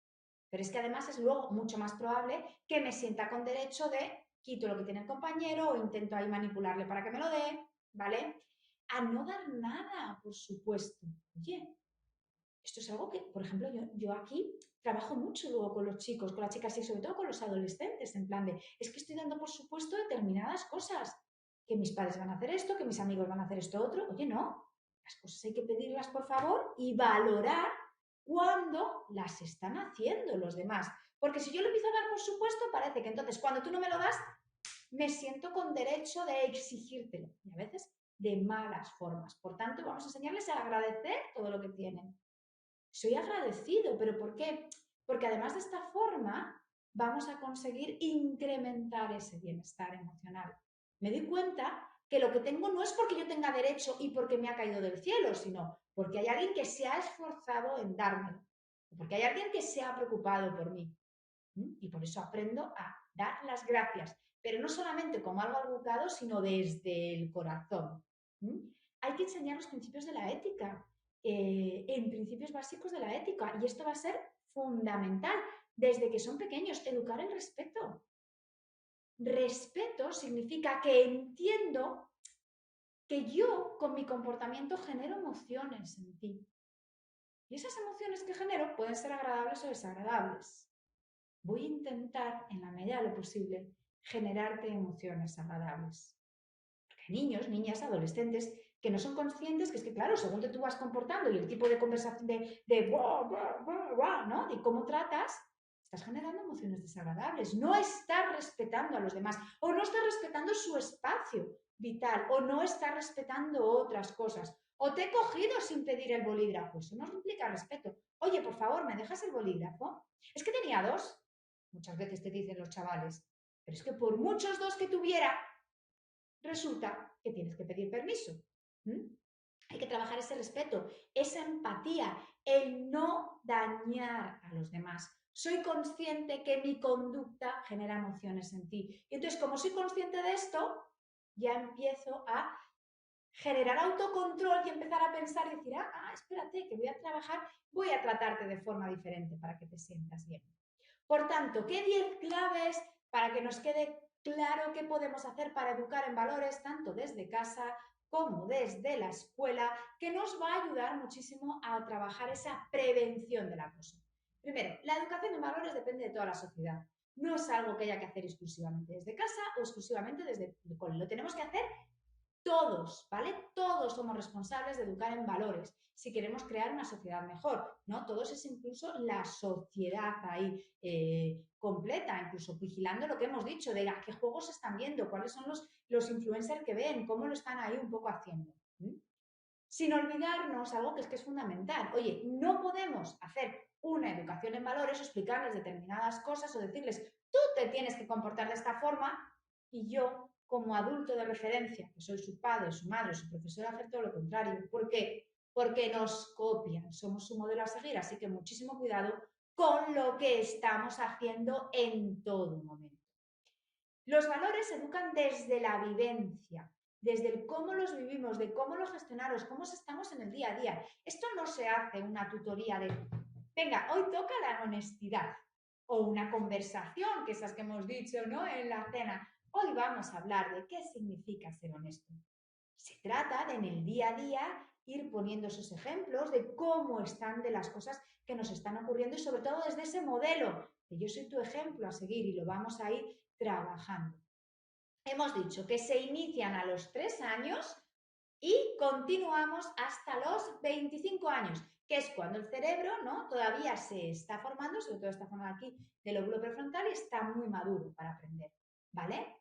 Pero es que además es luego mucho más probable que me sienta con derecho de quito lo que tiene el compañero o intento ahí manipularle para que me lo dé, ¿vale? A no dar nada, por supuesto. Oye, esto es algo que, por ejemplo, yo aquí trabajo mucho luego con los chicos, con las chicas y sobre todo con los adolescentes, en plan de, es que estoy dando por supuesto determinadas cosas, que mis padres van a hacer esto, que mis amigos van a hacer esto otro. Oye, no, las cosas hay que pedirlas por favor y valorar cuando las están haciendo los demás. Porque si yo le empiezo a dar por supuesto, parece que entonces cuando tú no me lo das, me siento con derecho de exigírtelo. Y a veces de malas formas. Por tanto, vamos a enseñarles a agradecer todo lo que tienen. Soy agradecido, ¿pero por qué? Porque además de esta forma vamos a conseguir incrementar ese bienestar emocional. Me doy cuenta que lo que tengo no es porque yo tenga derecho y porque me ha caído del cielo, sino porque hay alguien que se ha esforzado en dármelo, porque hay alguien que se ha preocupado por mí. Y por eso aprendo a dar las gracias, pero no solamente como algo educado, sino desde el corazón. Hay que enseñar los principios de la ética, en principios básicos de la ética, y esto va a ser fundamental desde que son pequeños, educar el respeto. Respeto significa que entiendo que yo con mi comportamiento genero emociones en ti. Y esas emociones que genero pueden ser agradables o desagradables. Voy a intentar, en la medida de lo posible, generarte emociones agradables. Porque hay niños, niñas, adolescentes que no son conscientes que es que, claro, según te tú vas comportando y el tipo de conversación de ¿no? Y cómo tratas, estás generando emociones desagradables. No estás respetando a los demás o no estás respetando su espacio vital o no estás respetando otras cosas. O te he cogido sin pedir el bolígrafo. Eso no implica respeto. Oye, por favor, ¿me dejas el bolígrafo? Es que tenía 2. Muchas veces te dicen los chavales, pero es que por muchos 2 que tuviera, resulta que tienes que pedir permiso. Hay que trabajar ese respeto, esa empatía, el no dañar a los demás. Soy consciente que mi conducta genera emociones en ti. Y entonces, como soy consciente de esto, ya empiezo a generar autocontrol y empezar a pensar y decir, espérate, que voy a trabajar, voy a tratarte de forma diferente para que te sientas bien. Por tanto, ¿qué 10 claves para que nos quede claro qué podemos hacer para educar en valores tanto desde casa como desde la escuela, que nos va a ayudar muchísimo a trabajar esa prevención del acoso? Primero, la educación en valores depende de toda la sociedad. No es algo que haya que hacer exclusivamente desde casa o exclusivamente desde el cole. Lo tenemos que hacer todos, ¿vale? Todos somos responsables de educar en valores si queremos crear una sociedad mejor, ¿no? Todos es incluso la sociedad ahí completa, incluso vigilando lo que hemos dicho, de a qué juegos están viendo, cuáles son los influencers que ven, cómo lo están ahí un poco haciendo. Sin olvidarnos algo que es fundamental. Oye, no podemos hacer una educación en valores o explicarles determinadas cosas o decirles, tú te tienes que comportar de esta forma y yo, como adulto de referencia, que soy su padre, su madre, su profesor, hacer todo lo contrario. ¿Por qué? Porque nos copian, somos su modelo a seguir, así que muchísimo cuidado con lo que estamos haciendo en todo momento. Los valores se educan desde la vivencia, desde el cómo los vivimos, de cómo los gestionamos, cómo estamos en el día a día. Esto no se hace una tutoría de, venga, hoy toca la honestidad, o una conversación, que esas que hemos dicho, ¿no?, en la cena. Hoy vamos a hablar de qué significa ser honesto. Se trata de en el día a día ir poniendo esos ejemplos de cómo están de las cosas que nos están ocurriendo y sobre todo desde ese modelo, que yo soy tu ejemplo a seguir y lo vamos a ir trabajando. Hemos dicho que se inician a los 3 años y continuamos hasta los 25 años, que es cuando el cerebro, ¿no?, todavía se está formando, sobre todo está formado aquí del lóbulo prefrontal y está muy maduro para aprender. ¿vale?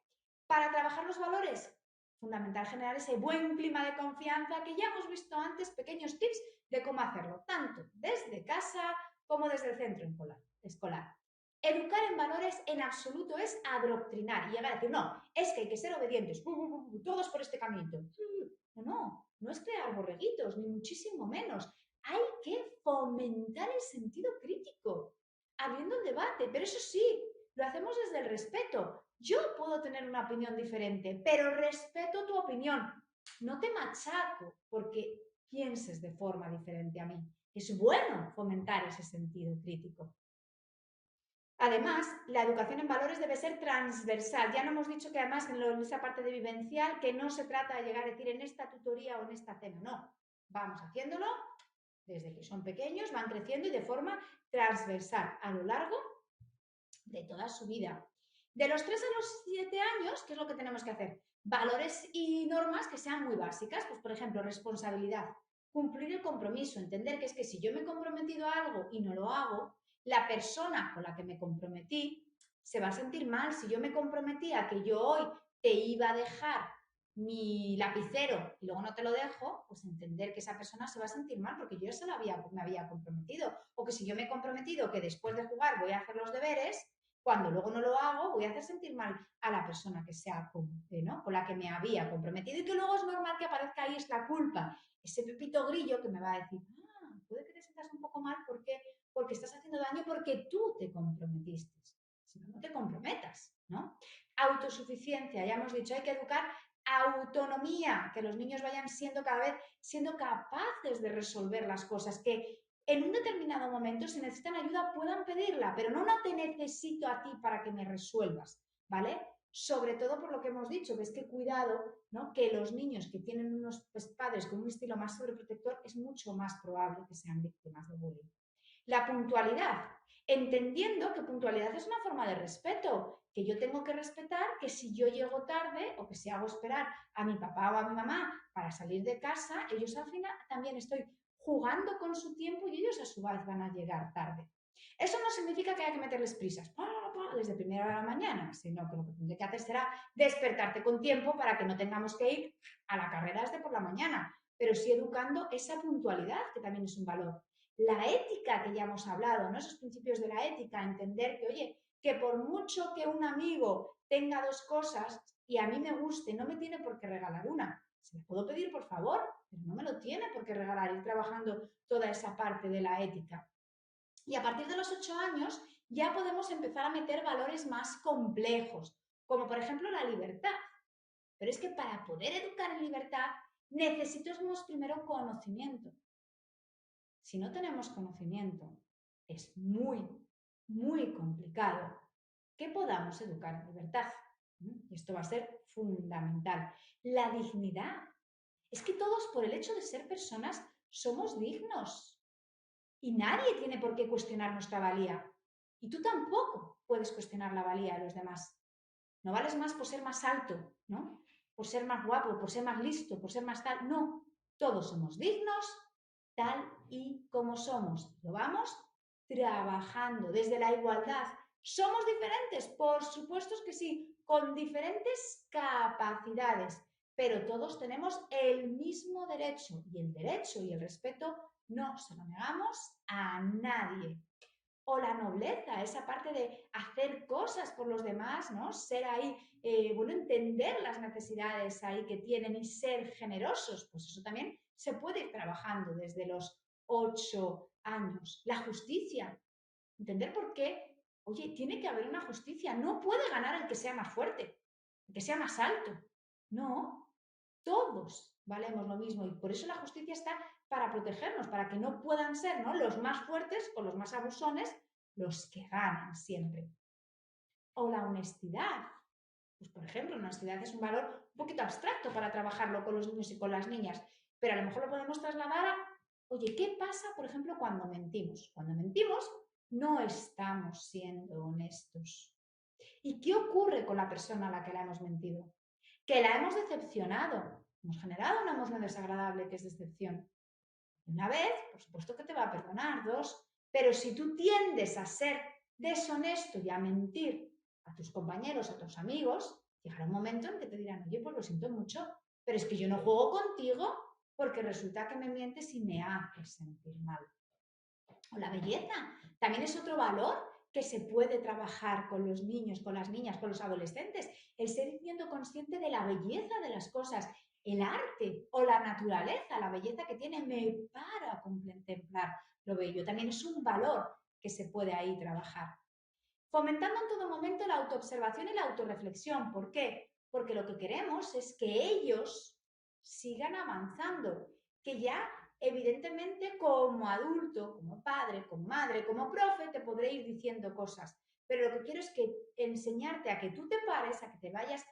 Para trabajar los valores, fundamental generar ese buen clima de confianza que ya hemos visto antes, pequeños tips de cómo hacerlo, tanto desde casa como desde el centro escolar. Educar en valores en absoluto es adoctrinar y llegar a decir, no, es que hay que ser obedientes, todos por este caminito. No es crear borreguitos, ni muchísimo menos. Hay que fomentar el sentido crítico, abriendo el debate, pero eso sí, lo hacemos desde el respeto. Yo puedo tener una opinión diferente, pero respeto tu opinión. No te machaco porque pienses de forma diferente a mí. Es bueno fomentar ese sentido crítico. Además, la educación en valores debe ser transversal. Ya no hemos dicho que además en esa parte de vivencial que no se trata de llegar a decir en esta tutoría o en esta cena, no. Vamos haciéndolo desde que son pequeños, van creciendo y de forma transversal a lo largo de toda su vida. De los 3 a los 7 años, ¿qué es lo que tenemos que hacer? Valores y normas que sean muy básicas, pues por ejemplo, responsabilidad, cumplir el compromiso, entender que es que si yo me he comprometido a algo y no lo hago, la persona con la que me comprometí se va a sentir mal. Si yo me comprometí a que yo hoy te iba a dejar mi lapicero y luego no te lo dejo, pues entender que esa persona se va a sentir mal porque yo me había comprometido. O que si yo me he comprometido que después de jugar voy a hacer los deberes, cuando luego no lo hago voy a hacer sentir mal a la persona con la que me había comprometido y que luego es normal que aparezca ahí la culpa, ese pepito grillo que me va a decir, puede que te sientas un poco mal porque estás haciendo daño porque tú te comprometiste. Si no, no te comprometas, ¿no? Autosuficiencia, ya hemos dicho, hay que educar autonomía, que los niños vayan siendo cada vez siendo capaces de resolver las cosas, que en un determinado momento, si necesitan ayuda, puedan pedirla, pero no te necesito a ti para que me resuelvas, ¿vale? Sobre todo por lo que hemos dicho, que es que cuidado, ¿no? Que los niños que tienen unos padres con un estilo más sobreprotector es mucho más probable que sean víctimas de bullying. La puntualidad, entendiendo que puntualidad es una forma de respeto, que yo tengo que respetar que si yo llego tarde o que si hago esperar a mi papá o a mi mamá para salir de casa, ellos al final también estoy jugando con su tiempo y ellos a su vez van a llegar tarde. Eso no significa que haya que meterles prisas desde primera hora de la mañana, sino que lo que tendré que hacer será despertarte con tiempo para que no tengamos que ir a la carrera desde por la mañana, pero sí educando esa puntualidad, que también es un valor. La ética que ya hemos hablado, ¿no? Esos principios de la ética, entender que, oye, que por mucho que un amigo tenga 2 cosas y a mí me guste, no me tiene por qué regalar una. Se la puedo pedir, por favor, pero no me lo tiene por qué regalar, ir trabajando toda esa parte de la ética. Y a partir de los 8 años ya podemos empezar a meter valores más complejos, como por ejemplo la libertad. Pero es que para poder educar en libertad necesitamos primero conocimiento. Si no tenemos conocimiento, es muy complicado que podamos educar en libertad. Y esto va a ser fundamental. La dignidad. Es que todos, por el hecho de ser personas, somos dignos. Y nadie tiene por qué cuestionar nuestra valía. Y tú tampoco puedes cuestionar la valía de los demás. No vales más por ser más alto, ¿no? Por ser más guapo, por ser más listo, por ser más tal. No, todos somos dignos tal y como somos. Lo vamos trabajando desde la igualdad. ¿Somos diferentes? Por supuesto que sí, con diferentes capacidades, pero todos tenemos el mismo derecho y el derecho y el respeto no se lo negamos a nadie. O la nobleza, esa parte de hacer cosas por los demás, ¿no? Ser ahí, entender las necesidades ahí que tienen y ser generosos, pues eso también se puede ir trabajando desde los 8 años. La justicia, entender por qué, oye, tiene que haber una justicia, no puede ganar el que sea más fuerte, el que sea más alto, no, todos valemos lo mismo y por eso la justicia está para protegernos, para que no puedan ser, ¿no?, los más fuertes o los más abusones los que ganan siempre. O la honestidad. Pues, por ejemplo, la honestidad es un valor un poquito abstracto para trabajarlo con los niños y con las niñas, pero a lo mejor lo podemos trasladar a, oye, ¿qué pasa, por ejemplo, cuando mentimos? Cuando mentimos, no estamos siendo honestos. ¿Y qué ocurre con la persona a la que la hemos mentido? Que la hemos decepcionado. Hemos generado una emoción desagradable que es decepción. Una vez, por supuesto que te va a perdonar. 2, pero si tú tiendes a ser deshonesto y a mentir a tus compañeros, a tus amigos, llegará un momento en que te dirán, oye, pues lo siento mucho, pero es que yo no juego contigo porque resulta que me mientes y me haces sentir mal. O la belleza también es otro valor que se puede trabajar con los niños, con las niñas, con los adolescentes. El ser siendo consciente de la belleza de las cosas, el arte o la naturaleza, la belleza que tiene, me paro a contemplar lo bello. También es un valor que se puede ahí trabajar. Fomentando en todo momento la autoobservación y la autorreflexión. ¿Por qué? Porque lo que queremos es que ellos sigan avanzando, que ya evidentemente como adulto, como padre, como madre, como profe, te podré ir diciendo cosas, pero lo que quiero es que enseñarte a que tú te pares, a que te vayas,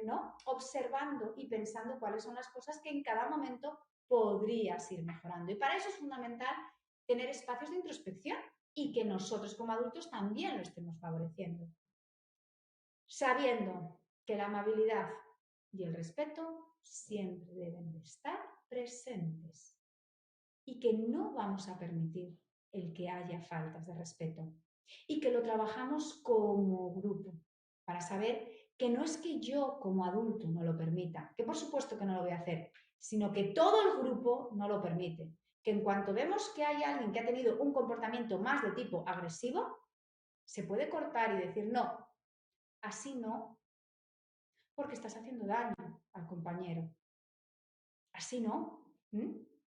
¿no?, observando y pensando cuáles son las cosas que en cada momento podrías ir mejorando. Y para eso es fundamental tener espacios de introspección y que nosotros como adultos también lo estemos favoreciendo. Sabiendo que la amabilidad y el respeto siempre deben de estar presentes y que no vamos a permitir el que haya faltas de respeto y que lo trabajamos como grupo para saber que no es que yo como adulto no lo permita, que por supuesto que no lo voy a hacer, sino que todo el grupo no lo permite, que en cuanto vemos que hay alguien que ha tenido un comportamiento más de tipo agresivo, se puede cortar y decir no, así no, porque estás haciendo daño al compañero. Así no,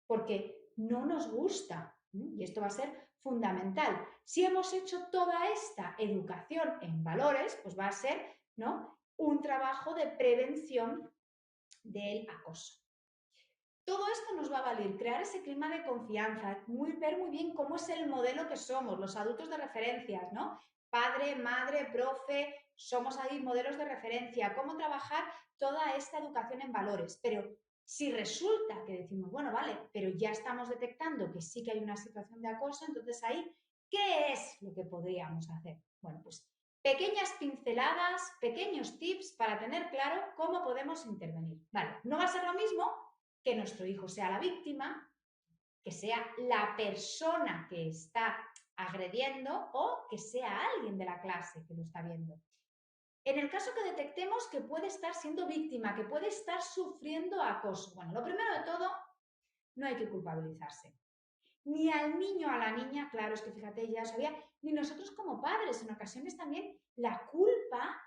porque no nos gusta, y esto va a ser fundamental. Si hemos hecho toda esta educación en valores, pues va a ser, ¿no?, un trabajo de prevención del acoso. Todo esto nos va a valer crear ese clima de confianza, ver muy bien cómo es el modelo que somos, los adultos de referencias, ¿no? Padre, madre, profe, somos ahí modelos de referencia, cómo trabajar toda esta educación en valores. Pero si resulta que decimos, bueno, vale, pero ya estamos detectando que sí que hay una situación de acoso, entonces ahí, ¿qué es lo que podríamos hacer? Bueno, pues pequeñas pinceladas, pequeños tips para tener claro cómo podemos intervenir. Vale, no va a ser lo mismo que nuestro hijo sea la víctima, que sea la persona que está agrediendo o que sea alguien de la clase que lo está viendo. En el caso que detectemos que puede estar siendo víctima, que puede estar sufriendo acoso, bueno, lo primero de todo, no hay que culpabilizarse. Ni al niño o a la niña, claro, es que fíjate, ya sabía, ni nosotros como padres, en ocasiones también la culpa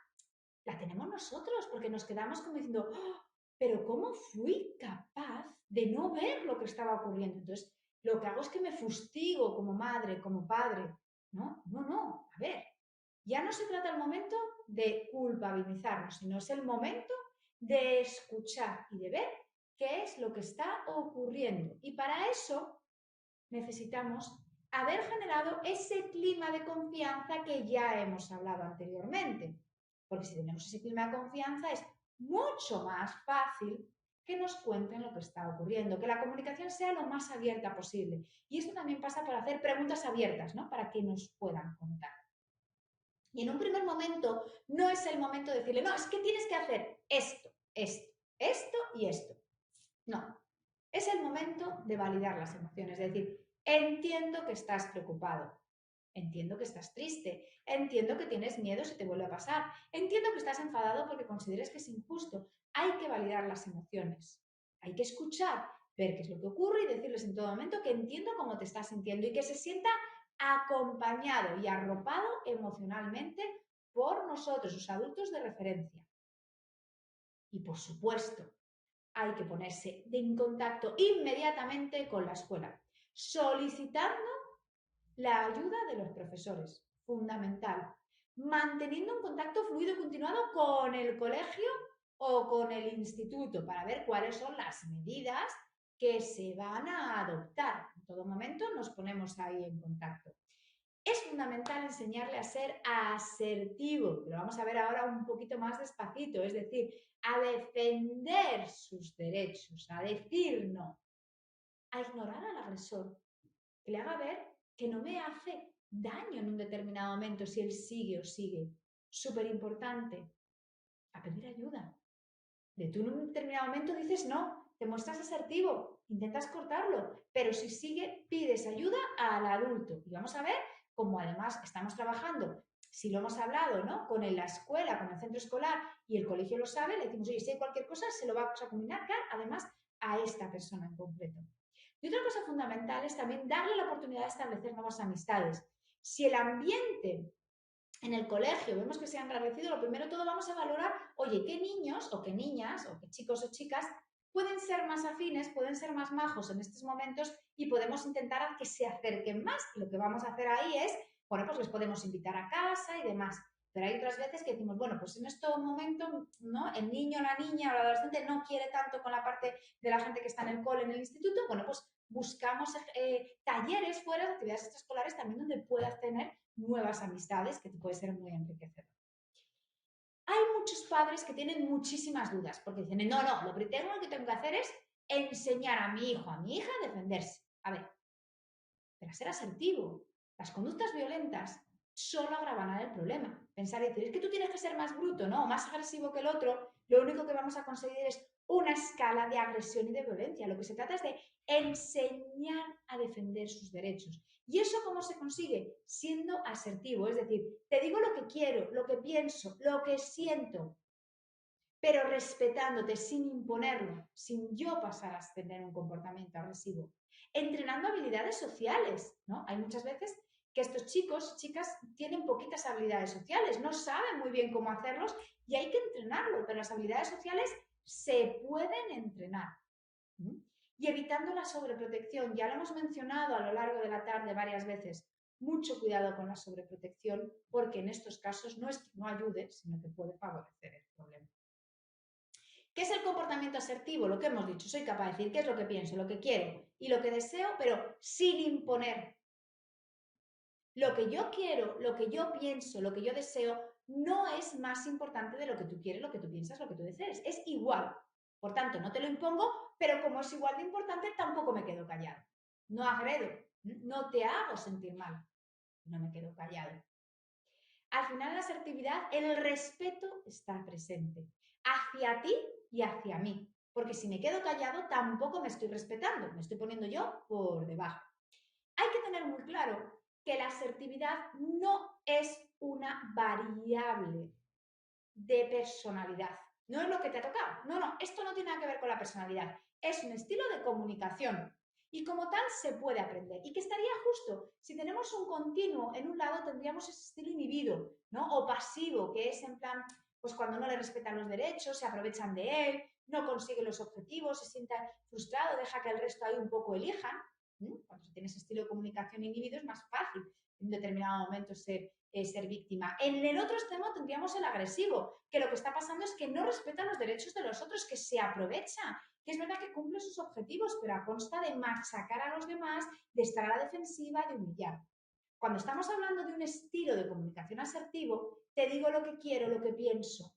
la tenemos nosotros, porque nos quedamos como diciendo, ¡oh! Pero ¿cómo fui capaz de no ver lo que estaba ocurriendo? Entonces, lo que hago es que me fustigo como madre, como padre. No, no, no. A ver, ya no se trata el momento de culpabilizarnos, sino es el momento de escuchar y de ver qué es lo que está ocurriendo. Y para eso necesitamos haber generado ese clima de confianza que ya hemos hablado anteriormente. Porque si tenemos ese clima de confianza es mucho más fácil que nos cuenten lo que está ocurriendo, que la comunicación sea lo más abierta posible. Y esto también pasa por hacer preguntas abiertas, ¿no?, para que nos puedan contar. Y en un primer momento no es el momento de decirle, no, es que tienes que hacer esto, esto, esto y esto. No, es el momento de validar las emociones, es decir, entiendo que estás preocupado, entiendo que estás triste, entiendo que tienes miedo si te vuelve a pasar, entiendo que estás enfadado porque consideres que es injusto. Hay que validar las emociones, hay que escuchar, ver qué es lo que ocurre y decirles en todo momento que entiendo cómo te estás sintiendo y que se sienta acompañado y arropado emocionalmente por nosotros, los adultos de referencia. Y por supuesto, hay que ponerse en contacto inmediatamente con la escuela, solicitando la ayuda de los profesores, fundamental, manteniendo un contacto fluido y continuado con el colegio o con el instituto para ver cuáles son las medidas que se van a adoptar. En todo momento nos ponemos ahí en contacto. Es fundamental enseñarle a ser asertivo, lo vamos a ver ahora un poquito más despacito, es decir, a defender sus derechos, a decir no, a ignorar al agresor, que le haga ver que no me hace daño en un determinado momento si él sigue o sigue. Súper importante, a pedir ayuda. De tú en un determinado momento dices no, te muestras asertivo, intentas cortarlo, pero si sigue, pides ayuda al adulto. Y vamos a ver cómo además estamos trabajando Si lo hemos hablado, ¿no?, con la escuela, con el centro escolar y el colegio lo sabe, le decimos, oye, si hay cualquier cosa, se lo vamos a comunicar, además, a esta persona en concreto. Y otra cosa fundamental es también darle la oportunidad de establecer nuevas amistades. Si el ambiente en el colegio vemos que se ha enrarecido, lo primero de todo vamos a valorar, oye, qué niños o qué niñas o qué chicos o chicas pueden ser más afines, pueden ser más majos en estos momentos y podemos intentar que se acerquen más. Y lo que vamos a hacer ahí es, bueno, pues les podemos invitar a casa y demás. Pero hay otras veces que decimos, bueno, pues en este momento, ¿no?, el niño, la niña o el adolescente no quiere tanto con la parte de la gente que está en el cole, en el instituto, bueno, pues buscamos talleres fuera de actividades extraescolares también donde puedas tener nuevas amistades, que te puede ser muy enriquecedor. Hay muchos padres que tienen muchísimas dudas porque dicen, no, lo primero que tengo que hacer es enseñar a mi hijo, a mi hija a defenderse. A ver, pero a ser asertivo. Las conductas violentas solo agravan el problema. Pensar y decir, es que tú tienes que ser más bruto, ¿no?, o más agresivo que el otro, lo único que vamos a conseguir es una escala de agresión y de violencia. Lo que se trata es de enseñar a defender sus derechos. ¿Y eso cómo se consigue? Siendo asertivo, es decir, te digo lo que quiero, lo que pienso, lo que siento, pero respetándote sin imponerlo, sin yo pasar a tener un comportamiento agresivo. Entrenando habilidades sociales, ¿no? Hay muchas veces que estos chicos, chicas, tienen poquitas habilidades sociales, no saben muy bien cómo hacerlos y hay que entrenarlo, pero las habilidades sociales se pueden entrenar. Y evitando la sobreprotección, ya lo hemos mencionado a lo largo de la tarde varias veces, mucho cuidado con la sobreprotección, porque en estos casos no es que no ayude, sino que puede favorecer el problema. ¿Qué es el comportamiento asertivo? Lo que hemos dicho, soy capaz de decir qué es lo que pienso, lo que quiero y lo que deseo, pero sin imponer. Lo que yo quiero, lo que yo pienso, lo que yo deseo, no es más importante de lo que tú quieres, lo que tú piensas, lo que tú desees. Es igual. Por tanto, no te lo impongo, pero como es igual de importante, tampoco me quedo callado. No agredo, no te hago sentir mal, no me quedo callado. Al final, en la asertividad, el respeto está presente hacia ti y hacia mí. Porque si me quedo callado, tampoco me estoy respetando, me estoy poniendo yo por debajo. Hay que tener muy claro que la asertividad no es una variable de personalidad. No es lo que te ha tocado. No, esto no tiene nada que ver con la personalidad. Es un estilo de comunicación. Y como tal se puede aprender. Y que estaría justo. Si tenemos un continuo en un lado, tendríamos ese estilo inhibido, ¿no? O pasivo, que es en plan, pues cuando no le respetan los derechos, se aprovechan de él, no consigue los objetivos, se sienta frustrado, deja que el resto ahí un poco elijan. Cuando se tiene ese estilo de comunicación inhibido es más fácil en determinado momento ser víctima. En el otro extremo tendríamos el agresivo, que lo que está pasando es que no respeta los derechos de los otros, que se aprovecha, que es verdad que cumple sus objetivos, pero a costa de machacar a los demás, de estar a la defensiva, de humillar. Cuando estamos hablando de un estilo de comunicación asertivo, te digo lo que quiero, lo que pienso,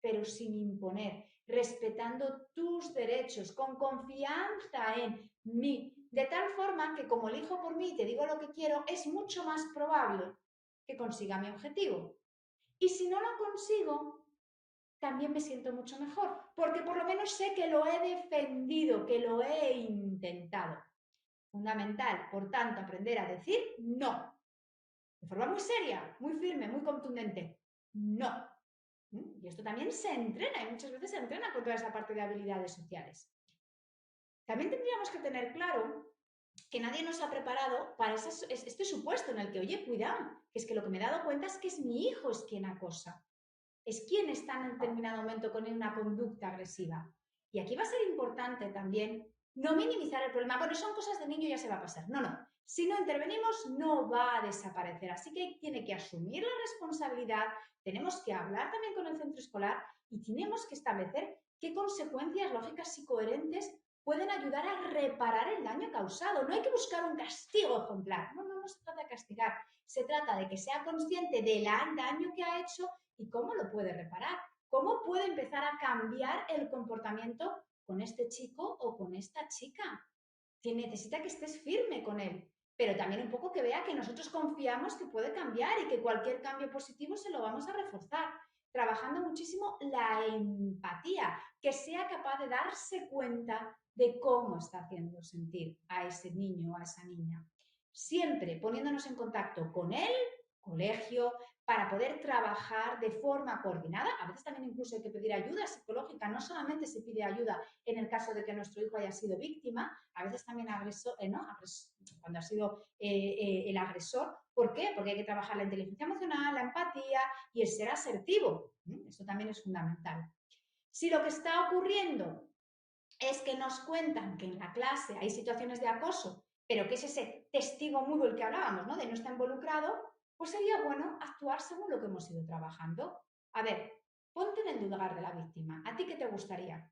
pero sin imponer, respetando tus derechos, con confianza en mí, de tal forma que como elijo por mí y te digo lo que quiero, es mucho más probable que consiga mi objetivo. Y si no lo consigo, también me siento mucho mejor, porque por lo menos sé que lo he defendido, que lo he intentado. Fundamental, por tanto, aprender a decir no. De forma muy seria, muy firme, muy contundente. No. Y esto también se entrena y muchas veces se entrena con toda esa parte de habilidades sociales. También tendríamos que tener claro que nadie nos ha preparado para este supuesto en el que, oye, cuidado, que es que lo que me he dado cuenta es que es mi hijo es quien acosa, es quien está en determinado momento con una conducta agresiva. Y aquí va a ser importante también no minimizar el problema. Bueno, son cosas de niño, ya se va a pasar. No. Si no intervenimos, no va a desaparecer. Así que tiene que asumir la responsabilidad, tenemos que hablar también con el centro escolar y tenemos que establecer qué consecuencias lógicas y coherentes pueden ayudar a reparar el daño causado. No hay que buscar un castigo ejemplar. No se trata de castigar. Se trata de que sea consciente del daño que ha hecho y cómo lo puede reparar. Cómo puede empezar a cambiar el comportamiento con este chico o con esta chica. Necesita que estés firme con él, pero también un poco que vea que nosotros confiamos que puede cambiar y que cualquier cambio positivo se lo vamos a reforzar. Trabajando muchísimo la empatía, que sea capaz de darse cuenta de cómo está haciendo sentir a ese niño o a esa niña. Siempre poniéndonos en contacto con él, colegio, para poder trabajar de forma coordinada. A veces también incluso hay que pedir ayuda psicológica, no solamente se pide ayuda en el caso de que nuestro hijo haya sido víctima, a veces también cuando ha sido el agresor. ¿Por qué? Porque hay que trabajar la inteligencia emocional, la empatía y el ser asertivo. Eso también es fundamental. Si lo que está ocurriendo es que nos cuentan que en la clase hay situaciones de acoso, pero que es ese testigo mudo el que hablábamos, ¿no? De no estar involucrado, pues sería bueno actuar según lo que hemos ido trabajando. A ver, ponte en el lugar de la víctima. ¿A ti qué te gustaría?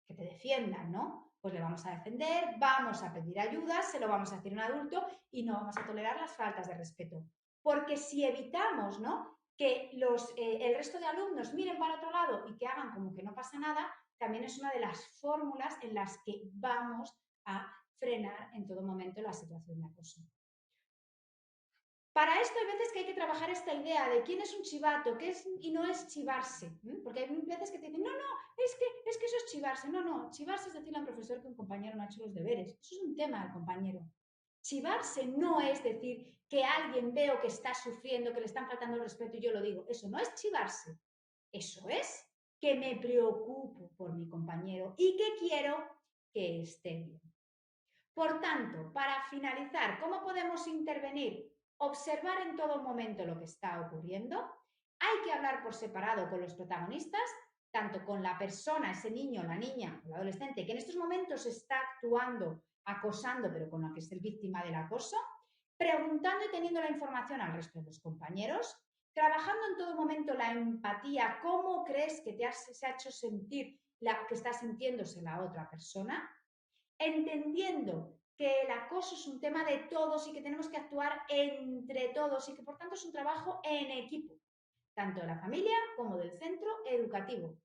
Que te defiendan, ¿no? Pues le vamos a defender, vamos a pedir ayuda, se lo vamos a decir a un adulto y no vamos a tolerar las faltas de respeto. Porque si evitamos, ¿no?, que el resto de alumnos miren para otro lado y que hagan como que no pasa nada, también es una de las fórmulas en las que vamos a frenar en todo momento la situación de acoso. Para esto hay veces que hay que trabajar esta idea de quién es un chivato, qué es y no es chivarse, porque hay veces que te dicen, no, es que eso es chivarse. No, chivarse es decirle a un profesor que un compañero no ha hecho los deberes. Eso es un tema del compañero. Chivarse no es decir que alguien veo que está sufriendo, que le están faltando el respeto y yo lo digo. Eso no es chivarse. Eso es que me preocupo por mi compañero y que quiero que esté bien. Por tanto, para finalizar, ¿cómo podemos intervenir? Observar en todo momento lo que está ocurriendo. Hay que hablar por separado con los protagonistas, tanto con la persona, ese niño, la niña o el adolescente que en estos momentos está actuando, acosando, pero con la que es el víctima del acoso, preguntando y teniendo la información al resto de los compañeros, trabajando en todo momento la empatía, cómo crees que se ha hecho sentir la que está sintiéndose la otra persona, entendiendo que el acoso es un tema de todos y que tenemos que actuar entre todos y que por tanto es un trabajo en equipo, tanto de la familia como del centro educativo.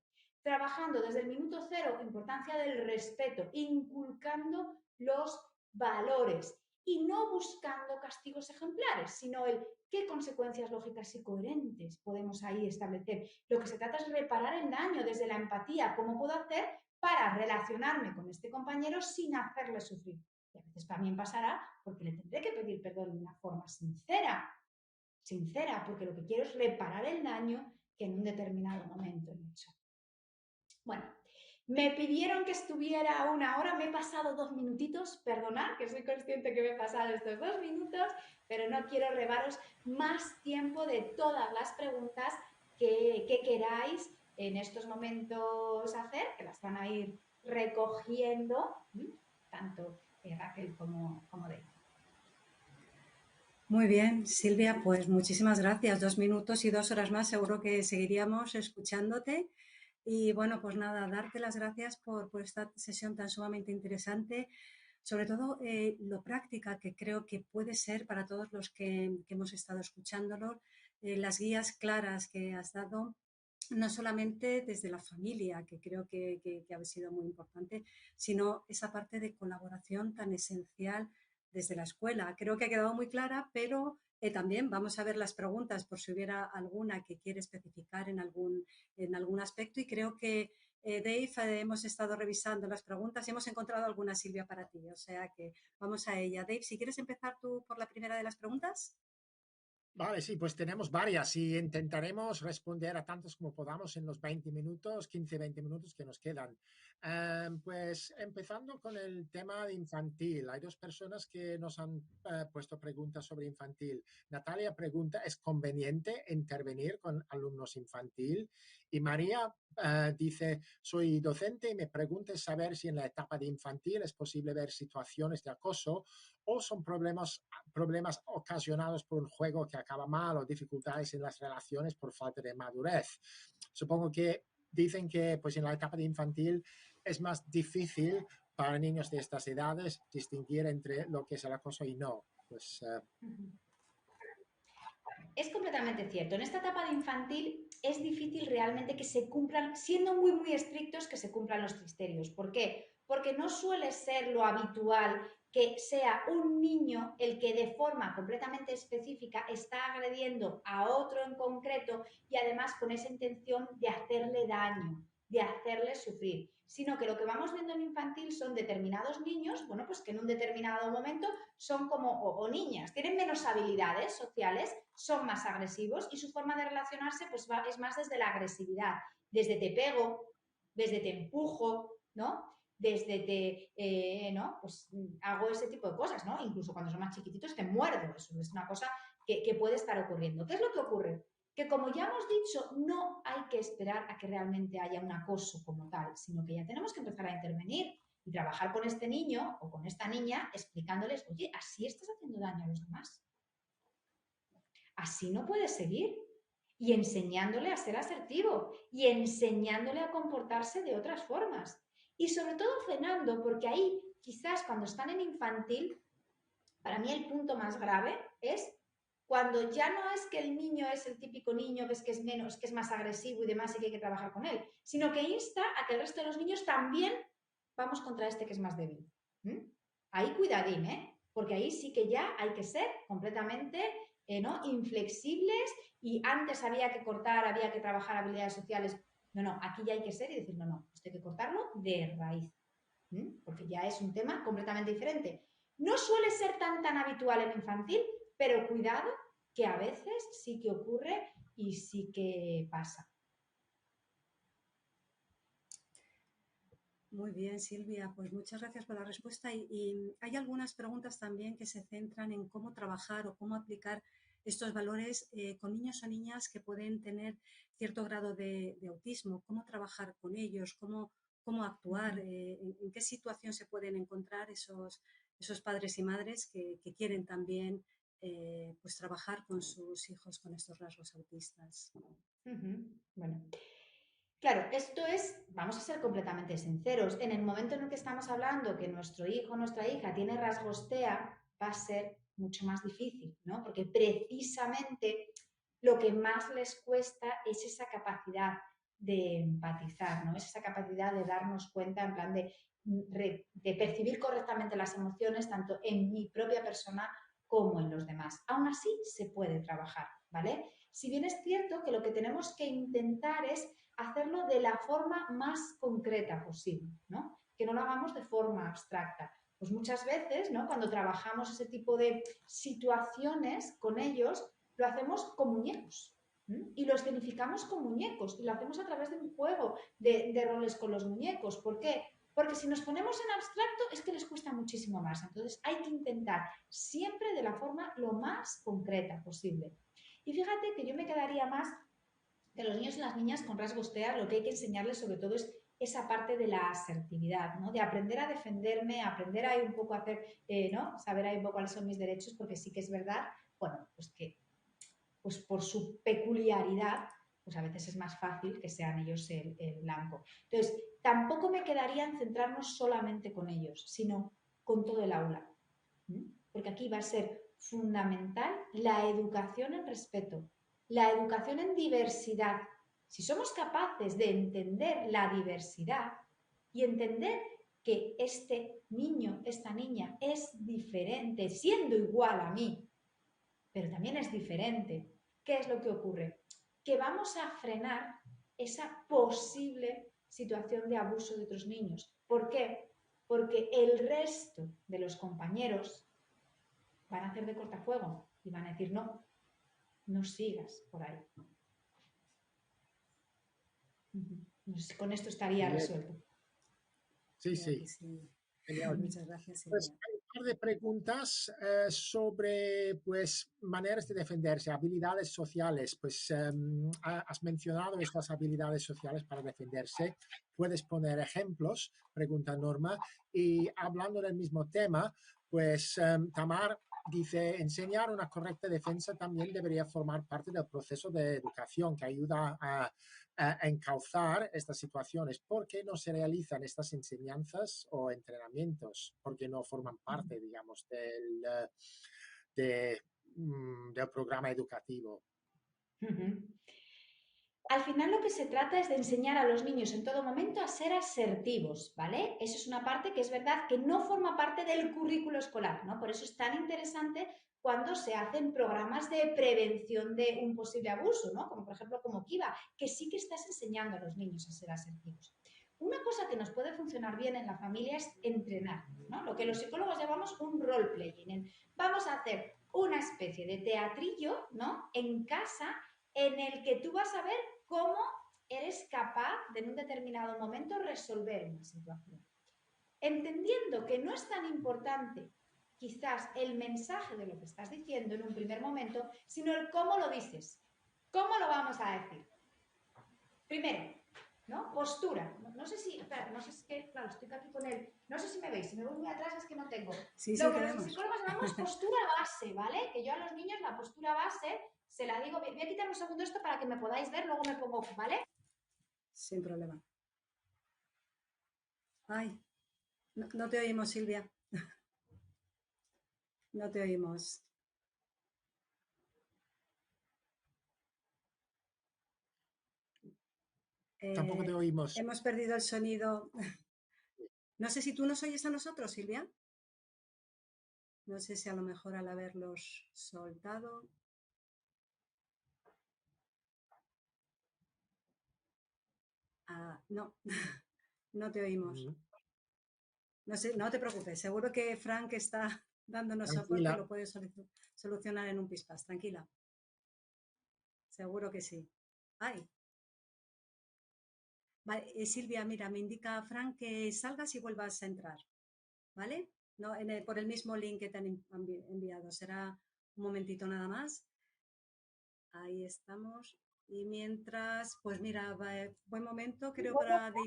Trabajando desde el minuto cero, importancia del respeto, inculcando los valores y no buscando castigos ejemplares, sino el qué consecuencias lógicas y coherentes podemos ahí establecer. Lo que se trata es reparar el daño desde la empatía, cómo puedo hacer para relacionarme con este compañero sin hacerle sufrir. Y a veces también pasará porque le tendré que pedir perdón de una forma sincera, porque lo que quiero es reparar el daño que en un determinado momento he hecho. Bueno, me pidieron que estuviera 1 hora, me he pasado 2 minutitos, perdonad, que soy consciente que me he pasado estos 2 minutos, pero no quiero robaros más tiempo de todas las preguntas que queráis en estos momentos hacer, que las van a ir recogiendo, tanto Raquel como Dave. Muy bien, Silvia, pues muchísimas gracias. 2 minutos y 2 horas más, seguro que seguiríamos escuchándote. Y bueno, pues nada, darte las gracias por esta sesión tan sumamente interesante, sobre todo lo práctica que creo que puede ser para todos los que hemos estado escuchándolo, las guías claras que has dado, no solamente desde la familia, que creo que ha sido muy importante, sino esa parte de colaboración tan esencial desde la escuela. Creo que ha quedado muy clara, pero también vamos a ver las preguntas por si hubiera alguna que quiere especificar en algún aspecto, y creo que Dave, hemos estado revisando las preguntas y hemos encontrado alguna, Silvia, para ti, o sea que vamos a ella. Dave, si quieres empezar tú por la primera de las preguntas. Vale, sí, pues tenemos varias y intentaremos responder a tantas como podamos en los 20 minutos, 15, 20 minutos que nos quedan. Pues empezando con el tema de infantil. Hay 2 personas que nos han puesto preguntas sobre infantil. Natalia pregunta, ¿es conveniente intervenir con alumnos infantil? Y María dice, soy docente y me pregunta saber si en la etapa de infantil es posible ver situaciones de acoso o son problemas ocasionados por un juego que acaba mal o dificultades en las relaciones por falta de madurez. Supongo que dicen que pues en la etapa de infantil es más difícil para niños de estas edades distinguir entre lo que es el acoso y no. Pues, Es completamente cierto. En esta etapa de infantil es difícil realmente que se cumplan, siendo muy, muy estrictos, que se cumplan los criterios. ¿Por qué? Porque no suele ser lo habitual que sea un niño el que de forma completamente específica está agrediendo a otro en concreto y además con esa intención de hacerle daño. de hacerles sufrir, sino que lo que vamos viendo en infantil son determinados niños, bueno, pues que en un determinado momento son como, o niñas, tienen menos habilidades sociales, son más agresivos y su forma de relacionarse pues es más desde la agresividad, desde te pego, desde te empujo, ¿no? Desde ¿no? Pues hago ese tipo de cosas, ¿no? Incluso cuando son más chiquititos te muerdo, eso es una cosa que puede estar ocurriendo. ¿Qué es lo que ocurre? Que como ya hemos dicho, no hay que esperar a que realmente haya un acoso como tal, sino que ya tenemos que empezar a intervenir y trabajar con este niño o con esta niña explicándoles, oye, así estás haciendo daño a los demás. Así no puedes seguir. Y enseñándole a ser asertivo y enseñándole a comportarse de otras formas. Y sobre todo frenando, porque ahí quizás cuando están en infantil, para mí el punto más grave es cuando ya no es que el niño es el típico niño que es menos, que es más agresivo y demás y que hay que trabajar con él, sino que insta a que el resto de los niños también vamos contra este que es más débil. Ahí cuidadín, porque ahí sí que ya hay que ser completamente ¿no? inflexibles y antes había que cortar, había que trabajar habilidades sociales. No, aquí ya hay que ser y decir, no, esto hay que cortarlo de raíz, porque ya es un tema completamente diferente. No suele ser tan habitual en infantil, pero cuidado que a veces sí que ocurre y sí que pasa. Muy bien, Silvia, pues muchas gracias por la respuesta. Y hay algunas preguntas también que se centran en cómo trabajar o cómo aplicar estos valores con niños o niñas que pueden tener cierto grado de autismo, cómo trabajar con ellos, cómo actuar, en qué situación se pueden encontrar esos padres y madres que quieren también pues trabajar con sus hijos con estos rasgos autistas. Bueno, claro, esto es, vamos a ser completamente sinceros, en el momento en el que estamos hablando que nuestro hijo o nuestra hija tiene rasgos TEA, va a ser mucho más difícil, ¿no? Porque precisamente lo que más les cuesta es esa capacidad de empatizar, ¿no? Es esa capacidad de darnos cuenta en plan de percibir correctamente las emociones tanto en mi propia persona como en los demás. Aún así se puede trabajar, ¿vale? Si bien es cierto que lo que tenemos que intentar es hacerlo de la forma más concreta posible, ¿no? Que no lo hagamos de forma abstracta. Pues muchas veces, ¿no? Cuando trabajamos ese tipo de situaciones con ellos, lo hacemos con muñecos. Y lo escenificamos con muñecos y lo hacemos a través de un juego de roles con los muñecos. ¿Por qué? Porque si nos ponemos en abstracto es que les cuesta muchísimo más. Entonces hay que intentar siempre de la forma lo más concreta posible. Y fíjate que yo me quedaría más de los niños y las niñas con rasgos TEA, lo que hay que enseñarles sobre todo es esa parte de la asertividad, ¿no? De aprender a defenderme, aprender a ir un poco a hacer, ¿no? Saber ahí un poco cuáles son mis derechos, porque sí que es verdad, bueno, pues que pues por su peculiaridad, pues a veces es más fácil que sean ellos el blanco. Entonces, tampoco me quedaría en centrarnos solamente con ellos, sino con todo el aula. Porque aquí va a ser fundamental la educación en respeto, la educación en diversidad. Si somos capaces de entender la diversidad y entender que este niño, esta niña es diferente, siendo igual a mí, pero también es diferente, ¿qué es lo que ocurre? Que vamos a frenar esa posible situación de abuso de otros niños. ¿Por qué? Porque el resto de los compañeros van a hacer de cortafuego y van a decir, no, no sigas por ahí. Con esto estaría resuelto. Sí, sí. Genial. Muchas gracias, Pues Silvia. hay un par de preguntas sobre pues, maneras de defenderse, habilidades sociales. Pues has mencionado estas habilidades sociales para defenderse. ¿Puedes poner ejemplos? Pregunta Norma. Y hablando del mismo tema, pues Tamar dice, enseñar una correcta defensa también debería formar parte del proceso de educación que ayuda a encauzar estas situaciones. ¿Por qué no se realizan estas enseñanzas o entrenamientos? Porque no forman parte, digamos, del programa educativo. al final lo que se trata es de enseñar a los niños en todo momento a ser asertivos, ¿vale? Eso es una parte que es verdad que no forma parte del currículo escolar, ¿no? Por eso es tan interesante cuando se hacen programas de prevención de un posible abuso, ¿no? Como por ejemplo como Kiva, que sí que estás enseñando a los niños a ser asertivos. Una cosa que nos puede funcionar bien en la familia es entrenar, ¿no? Lo que los psicólogos llamamos un role-playing. Vamos a hacer una especie de teatrillo, ¿no? En casa, en el que tú vas a ver cómo eres capaz de en un determinado momento resolver una situación. Entendiendo que no es tan importante quizás el mensaje de lo que estás diciendo en un primer momento, sino el cómo lo dices. ¿Cómo lo vamos a decir? Primero, ¿no? Postura. No sé si, espera, no sé si, claro, estoy aquí con él. No sé si me veis, si me voy muy atrás es que no tengo. Sí, Lo sí, que te los vemos. psicólogos llamamos postura base, ¿vale? Que yo a los niños la postura base se la digo. Voy a quitar un segundo esto para que me podáis ver, luego me pongo, ¿vale? Sin problema. Ay, no te oímos, Silvia. No te oímos. Tampoco te oímos. Hemos perdido el sonido. No sé si tú nos oyes a nosotros, Silvia. No sé si a lo mejor al haberlos soltado. No, no te oímos. No sé, no te preocupes. Seguro que Frank está dándonos soporte y lo puede solucionar en un pispás. Tranquila. Seguro que sí. Ay. Vale, Silvia, mira, me indica Frank que salgas y vuelvas a entrar. ¿Vale? No, por el mismo link que te han enviado. Será un momentito nada más. Ahí estamos. Y mientras, pues mira, buen momento, creo,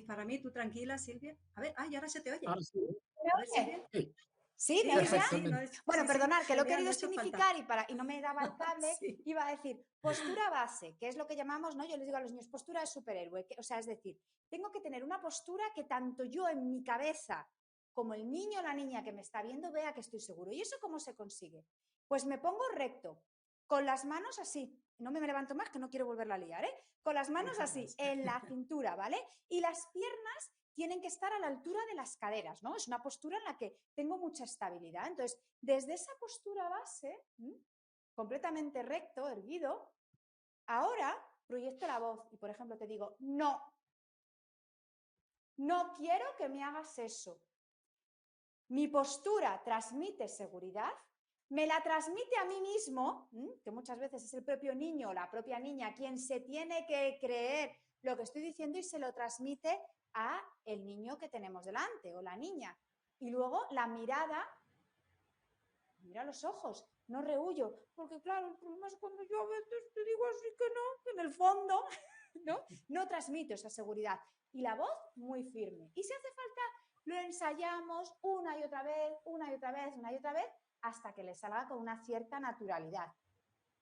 para mí. Tú tranquila, Silvia. A ver, y ahora se te oye. Ahora sí. ¿Me A ver, oye? Silvia. Sí, ¿Sí? ¿Me oís ya? Sí, no Bueno, sí, perdonad, que lo he genial, no querido ha hecho significar falta. y no me daba el cable, Sí. iba a decir postura base, que es lo que llamamos, ¿no? Yo les digo a los niños, postura de superhéroe, o sea, es decir, tengo que tener una postura que tanto yo en mi cabeza como el niño o la niña que me está viendo vea que estoy seguro. ¿Y eso cómo se consigue? Pues me pongo recto, con las manos así, no me levanto más que no quiero volverla a liar, ¿eh? Con las manos así, en la cintura, ¿vale? Y las piernas tienen que estar a la altura de las caderas, ¿no? Es una postura en la que tengo mucha estabilidad. Entonces, desde esa postura base, completamente recto, erguido, ahora proyecto la voz y, por ejemplo, te digo, no quiero que me hagas eso. Mi postura transmite seguridad, me la transmite a mí mismo, que muchas veces es el propio niño o la propia niña quien se tiene que creer lo que estoy diciendo y se lo transmite a el niño que tenemos delante o la niña. Y luego la mirada, mira los ojos, no rehuyo, porque claro, el problema es cuando yo a veces te digo así que no, que en el fondo no transmito esa seguridad. Y la voz muy firme. Y si hace falta, lo ensayamos una y otra vez, una y otra vez, una y otra vez, hasta que le salga con una cierta naturalidad.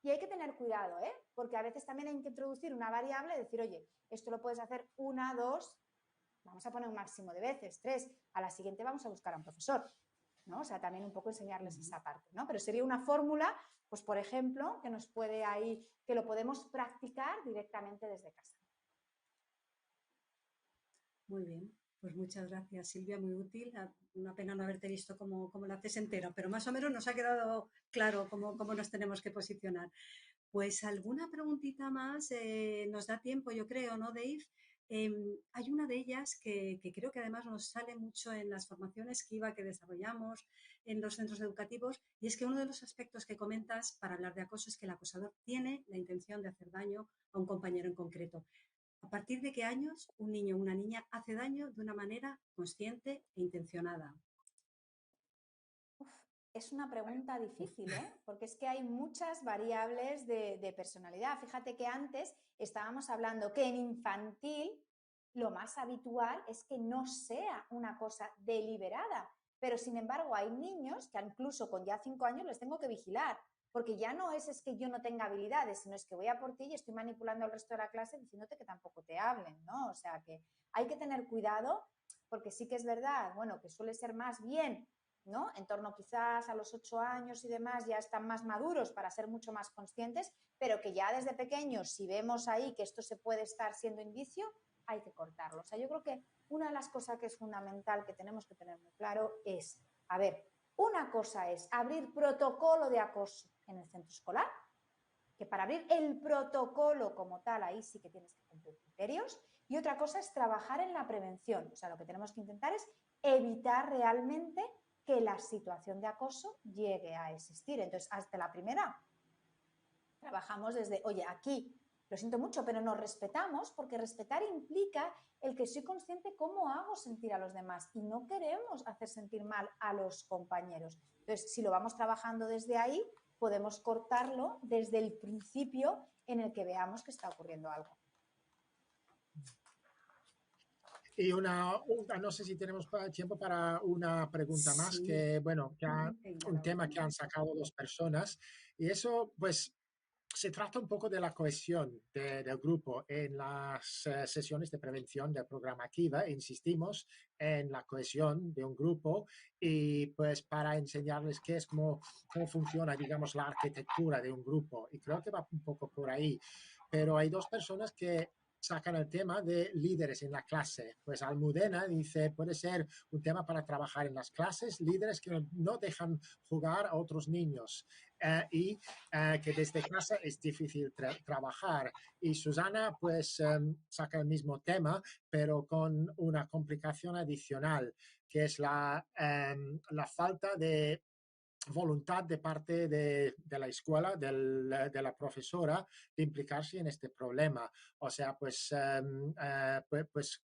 Y hay que tener cuidado, ¿eh? Porque a veces también hay que introducir una variable, decir, oye, esto lo puedes hacer una, dos, vamos a poner un máximo de veces, tres, a la siguiente vamos a buscar a un profesor, ¿no? O sea, también un poco enseñarles esa parte, ¿no? Pero sería una fórmula, pues por ejemplo, que nos puede ahí, que lo podemos practicar directamente desde casa. Muy bien, pues muchas gracias, Silvia, muy útil. Una pena no haberte visto cómo lo haces entero, pero más o menos nos ha quedado claro cómo nos tenemos que posicionar. Pues alguna preguntita más nos da tiempo, yo creo, ¿no, Dave? Hay una de ellas que creo que además nos sale mucho en las formaciones que desarrollamos en los centros educativos, y es que uno de los aspectos que comentas para hablar de acoso es que el acosador tiene la intención de hacer daño a un compañero en concreto. ¿A partir de qué años un niño o una niña hace daño de una manera consciente e intencionada? Es una pregunta difícil, ¿eh? Porque es que hay muchas variables de personalidad. Fíjate que antes estábamos hablando que en infantil lo más habitual es que no sea una cosa deliberada, pero sin embargo hay niños que incluso con ya 5 años les tengo que vigilar, porque ya no es que yo no tenga habilidades, sino es que voy a por ti y estoy manipulando al resto de la clase diciéndote que tampoco te hablen, ¿no? O sea que hay que tener cuidado porque sí que es verdad, bueno, que suele ser más bien ¿no? En torno quizás a los 8 años y demás ya están más maduros para ser mucho más conscientes, pero que ya desde pequeños, si vemos ahí que esto se puede estar siendo indicio, hay que cortarlo. O sea, yo creo que una de las cosas que es fundamental, que tenemos que tener muy claro, es, a ver, una cosa es abrir protocolo de acoso en el centro escolar, que para abrir el protocolo como tal, ahí sí que tienes que cumplir criterios, y otra cosa es trabajar en la prevención. O sea, lo que tenemos que intentar es evitar realmente que la situación de acoso llegue a existir. Entonces, hasta la primera, trabajamos desde, oye, aquí, lo siento mucho, pero nos respetamos, porque respetar implica el que soy consciente cómo hago sentir a los demás y no queremos hacer sentir mal a los compañeros. Entonces, si lo vamos trabajando desde ahí, podemos cortarlo desde el principio en el que veamos que está ocurriendo algo. Y no sé si tenemos tiempo para una pregunta más, Sí. que bueno, Venga, un la tema que última. han sacado dos personas, y eso pues se trata un poco de la cohesión del grupo en las sesiones de prevención del programa Kiva. Insistimos en la cohesión de un grupo y pues para enseñarles qué es, cómo funciona, digamos, la arquitectura de un grupo. Y creo que va un poco por ahí. Pero hay dos personas que sacan el tema de líderes en la clase. Pues Almudena dice, puede ser un tema para trabajar en las clases, líderes que no dejan jugar a otros niños. Y que desde casa es difícil trabajar. Y Susana pues saca el mismo tema, pero con una complicación adicional, que es la falta de voluntad de parte de la escuela, de la profesora, de implicarse en este problema. O sea, pues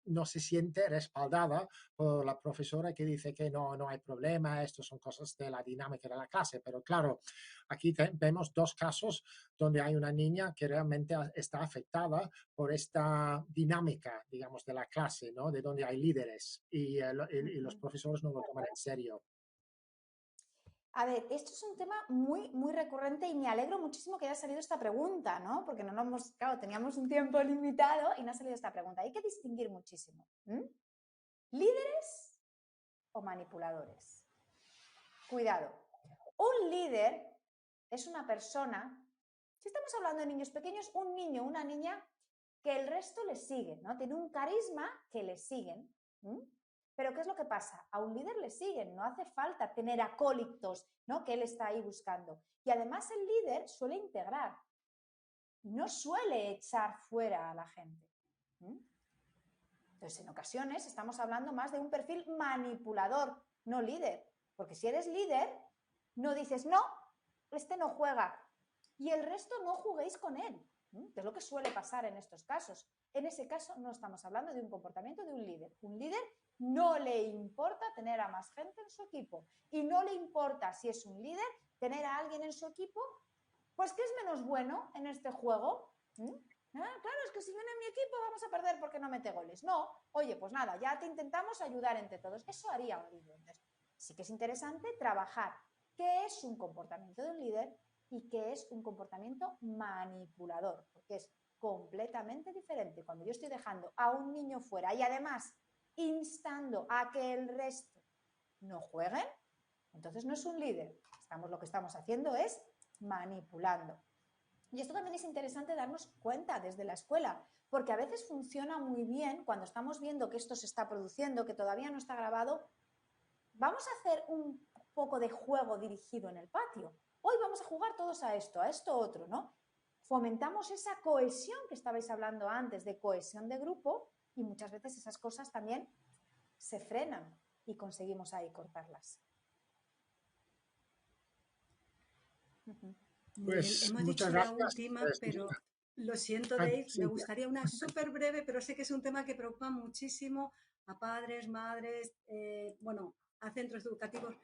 no se siente respaldada por la profesora que dice que no hay problema, esto son cosas de la dinámica de la clase. Pero claro, aquí vemos dos casos donde hay una niña que realmente está afectada por esta dinámica, digamos, de la clase, ¿no? De donde hay líderes y los profesores no lo toman en serio. A ver, esto es un tema muy, muy recurrente y me alegro muchísimo que haya salido esta pregunta, ¿no? Porque no lo hemos, claro, teníamos un tiempo limitado y no ha salido esta pregunta. Hay que distinguir muchísimo. ¿Líderes o manipuladores? Cuidado. Un líder es una persona, si estamos hablando de niños pequeños, un niño, una niña que el resto le sigue, ¿no? Tiene un carisma que le siguen. Pero ¿qué es lo que pasa? A un líder le siguen, no hace falta tener acólitos, ¿no? Que él está ahí buscando. Y además el líder suele integrar, no suele echar fuera a la gente. Entonces, en ocasiones estamos hablando más de un perfil manipulador, no líder. Porque si eres líder, no dices, no, este no juega y el resto no juguéis con él, que es lo que suele pasar en estos casos. En ese caso no estamos hablando de un comportamiento de un líder. Un líder no le importa tener a más gente en su equipo y no le importa, si es un líder, tener a alguien en su equipo pues que es menos bueno en este juego. Claro, es que si viene mi equipo vamos a perder porque no mete goles. No, oye, pues nada, ya te intentamos ayudar entre todos. Eso haría un líder. Entonces, sí que es interesante trabajar qué es un comportamiento de un líder y qué es un comportamiento manipulador, porque es completamente diferente. Cuando yo estoy dejando a un niño fuera y además instando a que el resto no jueguen, entonces no es un líder. Lo que estamos haciendo es manipulando. Y esto también es interesante darnos cuenta desde la escuela, porque a veces funciona muy bien cuando estamos viendo que esto se está produciendo, que todavía no está grabado. Vamos a hacer un poco de juego dirigido en el patio. Hoy vamos a jugar todos a esto otro, ¿no? Fomentamos esa cohesión que estabais hablando antes, de cohesión de grupo, y muchas veces esas cosas también se frenan y conseguimos ahí cortarlas. Muy bien, Pues hemos muchas dicho la gracias. última, pero lo siento, Ah, Dave, me sí, gustaría una súper breve, pero sé que es un tema que preocupa muchísimo a padres, madres, bueno, a centros educativos.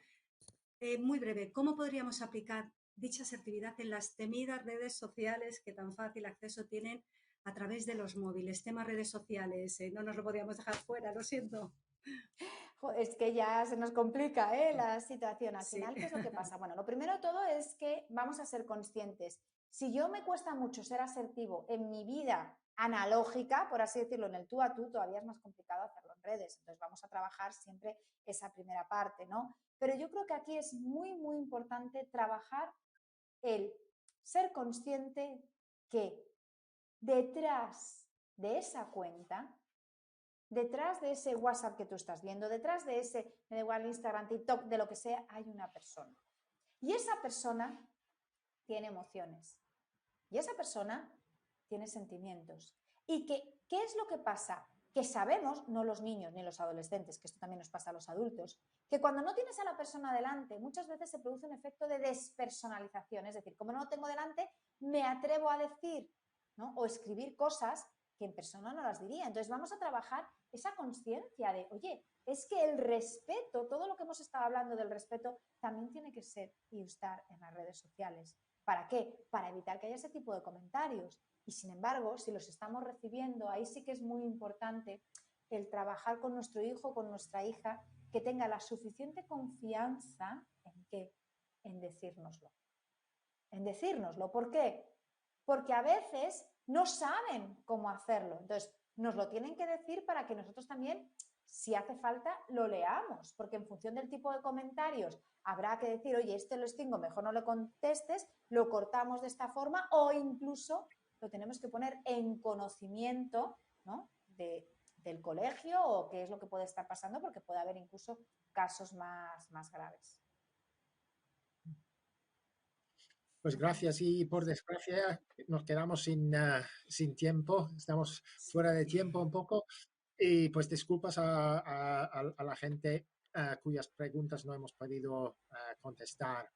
Muy breve, ¿cómo podríamos aplicar dicha asertividad en las temidas redes sociales que tan fácil acceso tienen a través de los móviles? Temas redes sociales, no nos lo podíamos dejar fuera, lo siento. Es que ya se nos complica la situación. Al final, ¿qué es lo que pasa? Bueno, lo primero de todo es que vamos a ser conscientes. Si yo me cuesta mucho ser asertivo en mi vida analógica, por así decirlo, en el tú a tú, todavía es más complicado hacerlo en redes. Entonces vamos a trabajar siempre esa primera parte, ¿no? Pero yo creo que aquí es muy, muy importante trabajar el ser consciente que detrás de esa cuenta, detrás de ese WhatsApp que tú estás viendo, detrás de ese, me da igual Instagram, TikTok, de lo que sea, hay una persona. Y esa persona tiene emociones. Y esa persona tiene sentimientos. ¿Y qué es lo que pasa? Que sabemos, no los niños ni los adolescentes, que esto también nos pasa a los adultos, que cuando no tienes a la persona delante, muchas veces se produce un efecto de despersonalización. Es decir, como no lo tengo delante, me atrevo a decir, ¿no? O escribir cosas que en persona no las diría. Entonces vamos a trabajar esa conciencia de, oye, es que el respeto, todo lo que hemos estado hablando del respeto, también tiene que ser y estar en las redes sociales. ¿Para qué? Para evitar que haya ese tipo de comentarios. Y sin embargo, si los estamos recibiendo, ahí sí que es muy importante el trabajar con nuestro hijo, con nuestra hija, que tenga la suficiente confianza en qué, en decírnoslo. En decírnoslo. ¿Por qué? Porque a veces no saben cómo hacerlo. Entonces, nos lo tienen que decir para que nosotros también, si hace falta, lo leamos. Porque en función del tipo de comentarios, habrá que decir, oye, este lo extingo, mejor no le contestes, lo cortamos de esta forma o incluso lo tenemos que poner en conocimiento, ¿no? del colegio o qué es lo que puede estar pasando, porque puede haber incluso casos más graves. Pues gracias y por desgracia nos quedamos sin tiempo, estamos fuera de tiempo un poco y pues disculpas a la gente cuyas preguntas no hemos podido contestar.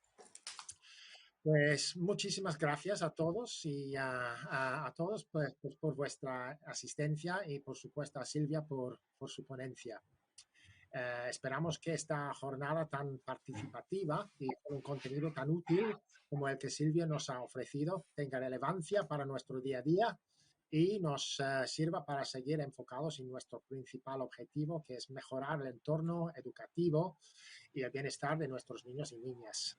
Pues muchísimas gracias a todos y a todos pues, por vuestra asistencia y por supuesto a Silvia por su ponencia. Esperamos que esta jornada tan participativa y con un contenido tan útil como el que Silvia nos ha ofrecido tenga relevancia para nuestro día a día y nos sirva para seguir enfocados en nuestro principal objetivo, que es mejorar el entorno educativo y el bienestar de nuestros niños y niñas.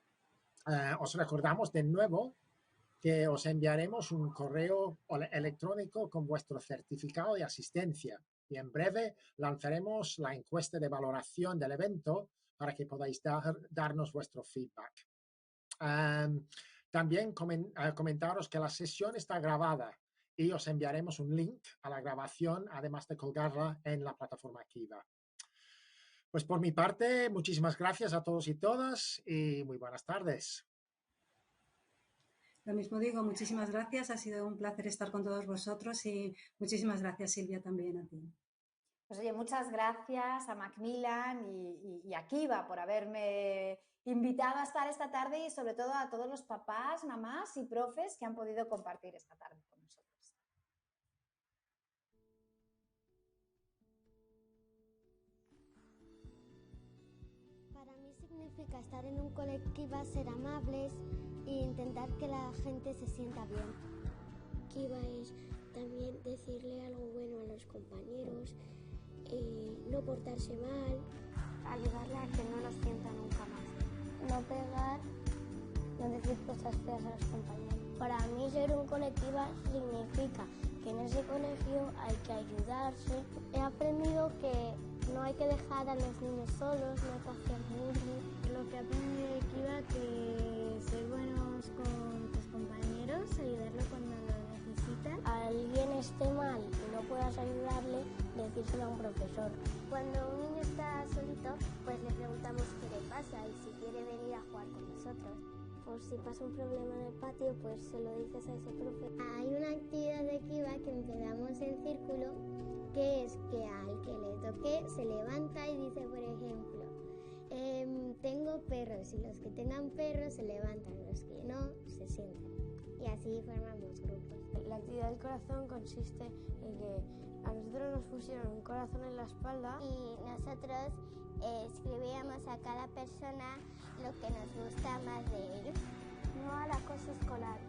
Os recordamos de nuevo que os enviaremos un correo electrónico con vuestro certificado de asistencia y en breve lanzaremos la encuesta de valoración del evento para que podáis darnos vuestro feedback. También comentaros que la sesión está grabada y os enviaremos un link a la grabación, además de colgarla en la plataforma Kiva. Pues por mi parte, muchísimas gracias a todos y todas y muy buenas tardes. Lo mismo digo, muchísimas gracias, ha sido un placer estar con todos vosotros y muchísimas gracias, Silvia, también a ti. Pues oye, muchas gracias a Macmillan y a Kiva por haberme invitado a estar esta tarde y sobre todo a todos los papás, mamás y profes que han podido compartir esta tarde con nosotros. Para mí significa estar en un cole Kiva, ser amables e intentar que la gente se sienta bien. Kiva es también decirle algo bueno a los compañeros, no portarse mal, Ayudarle a que no lo sienta nunca más. No pegar, no decir cosas feas a los compañeros. Para mí ser un cole Kiva significa que en ese colegio hay que ayudarse. He aprendido que no hay que dejar a los niños solos, no hay que hacer bullying. Lo que aprendí de Kiva que ser buenos con tus compañeros, ayudarlo cuando lo necesitan. Alguien esté mal y no puedas ayudarle, decírselo a un profesor. Cuando un niño está solito, pues le preguntamos qué le pasa y si quiere venir a jugar con nosotros. O si pasa un problema en el patio, pues se lo dices a ese profe. Hay una actividad de Kiva que empezamos en círculo, que es que al que le toque se levanta y dice, por ejemplo, tengo perros, y los que tengan perros se levantan, los que no se sientan. Y así formamos grupos. La actividad del corazón consiste en que a nosotros nos pusieron un corazón en la espalda Y nosotros escribíamos a cada persona lo que nos gusta más de él. no al acoso escolar.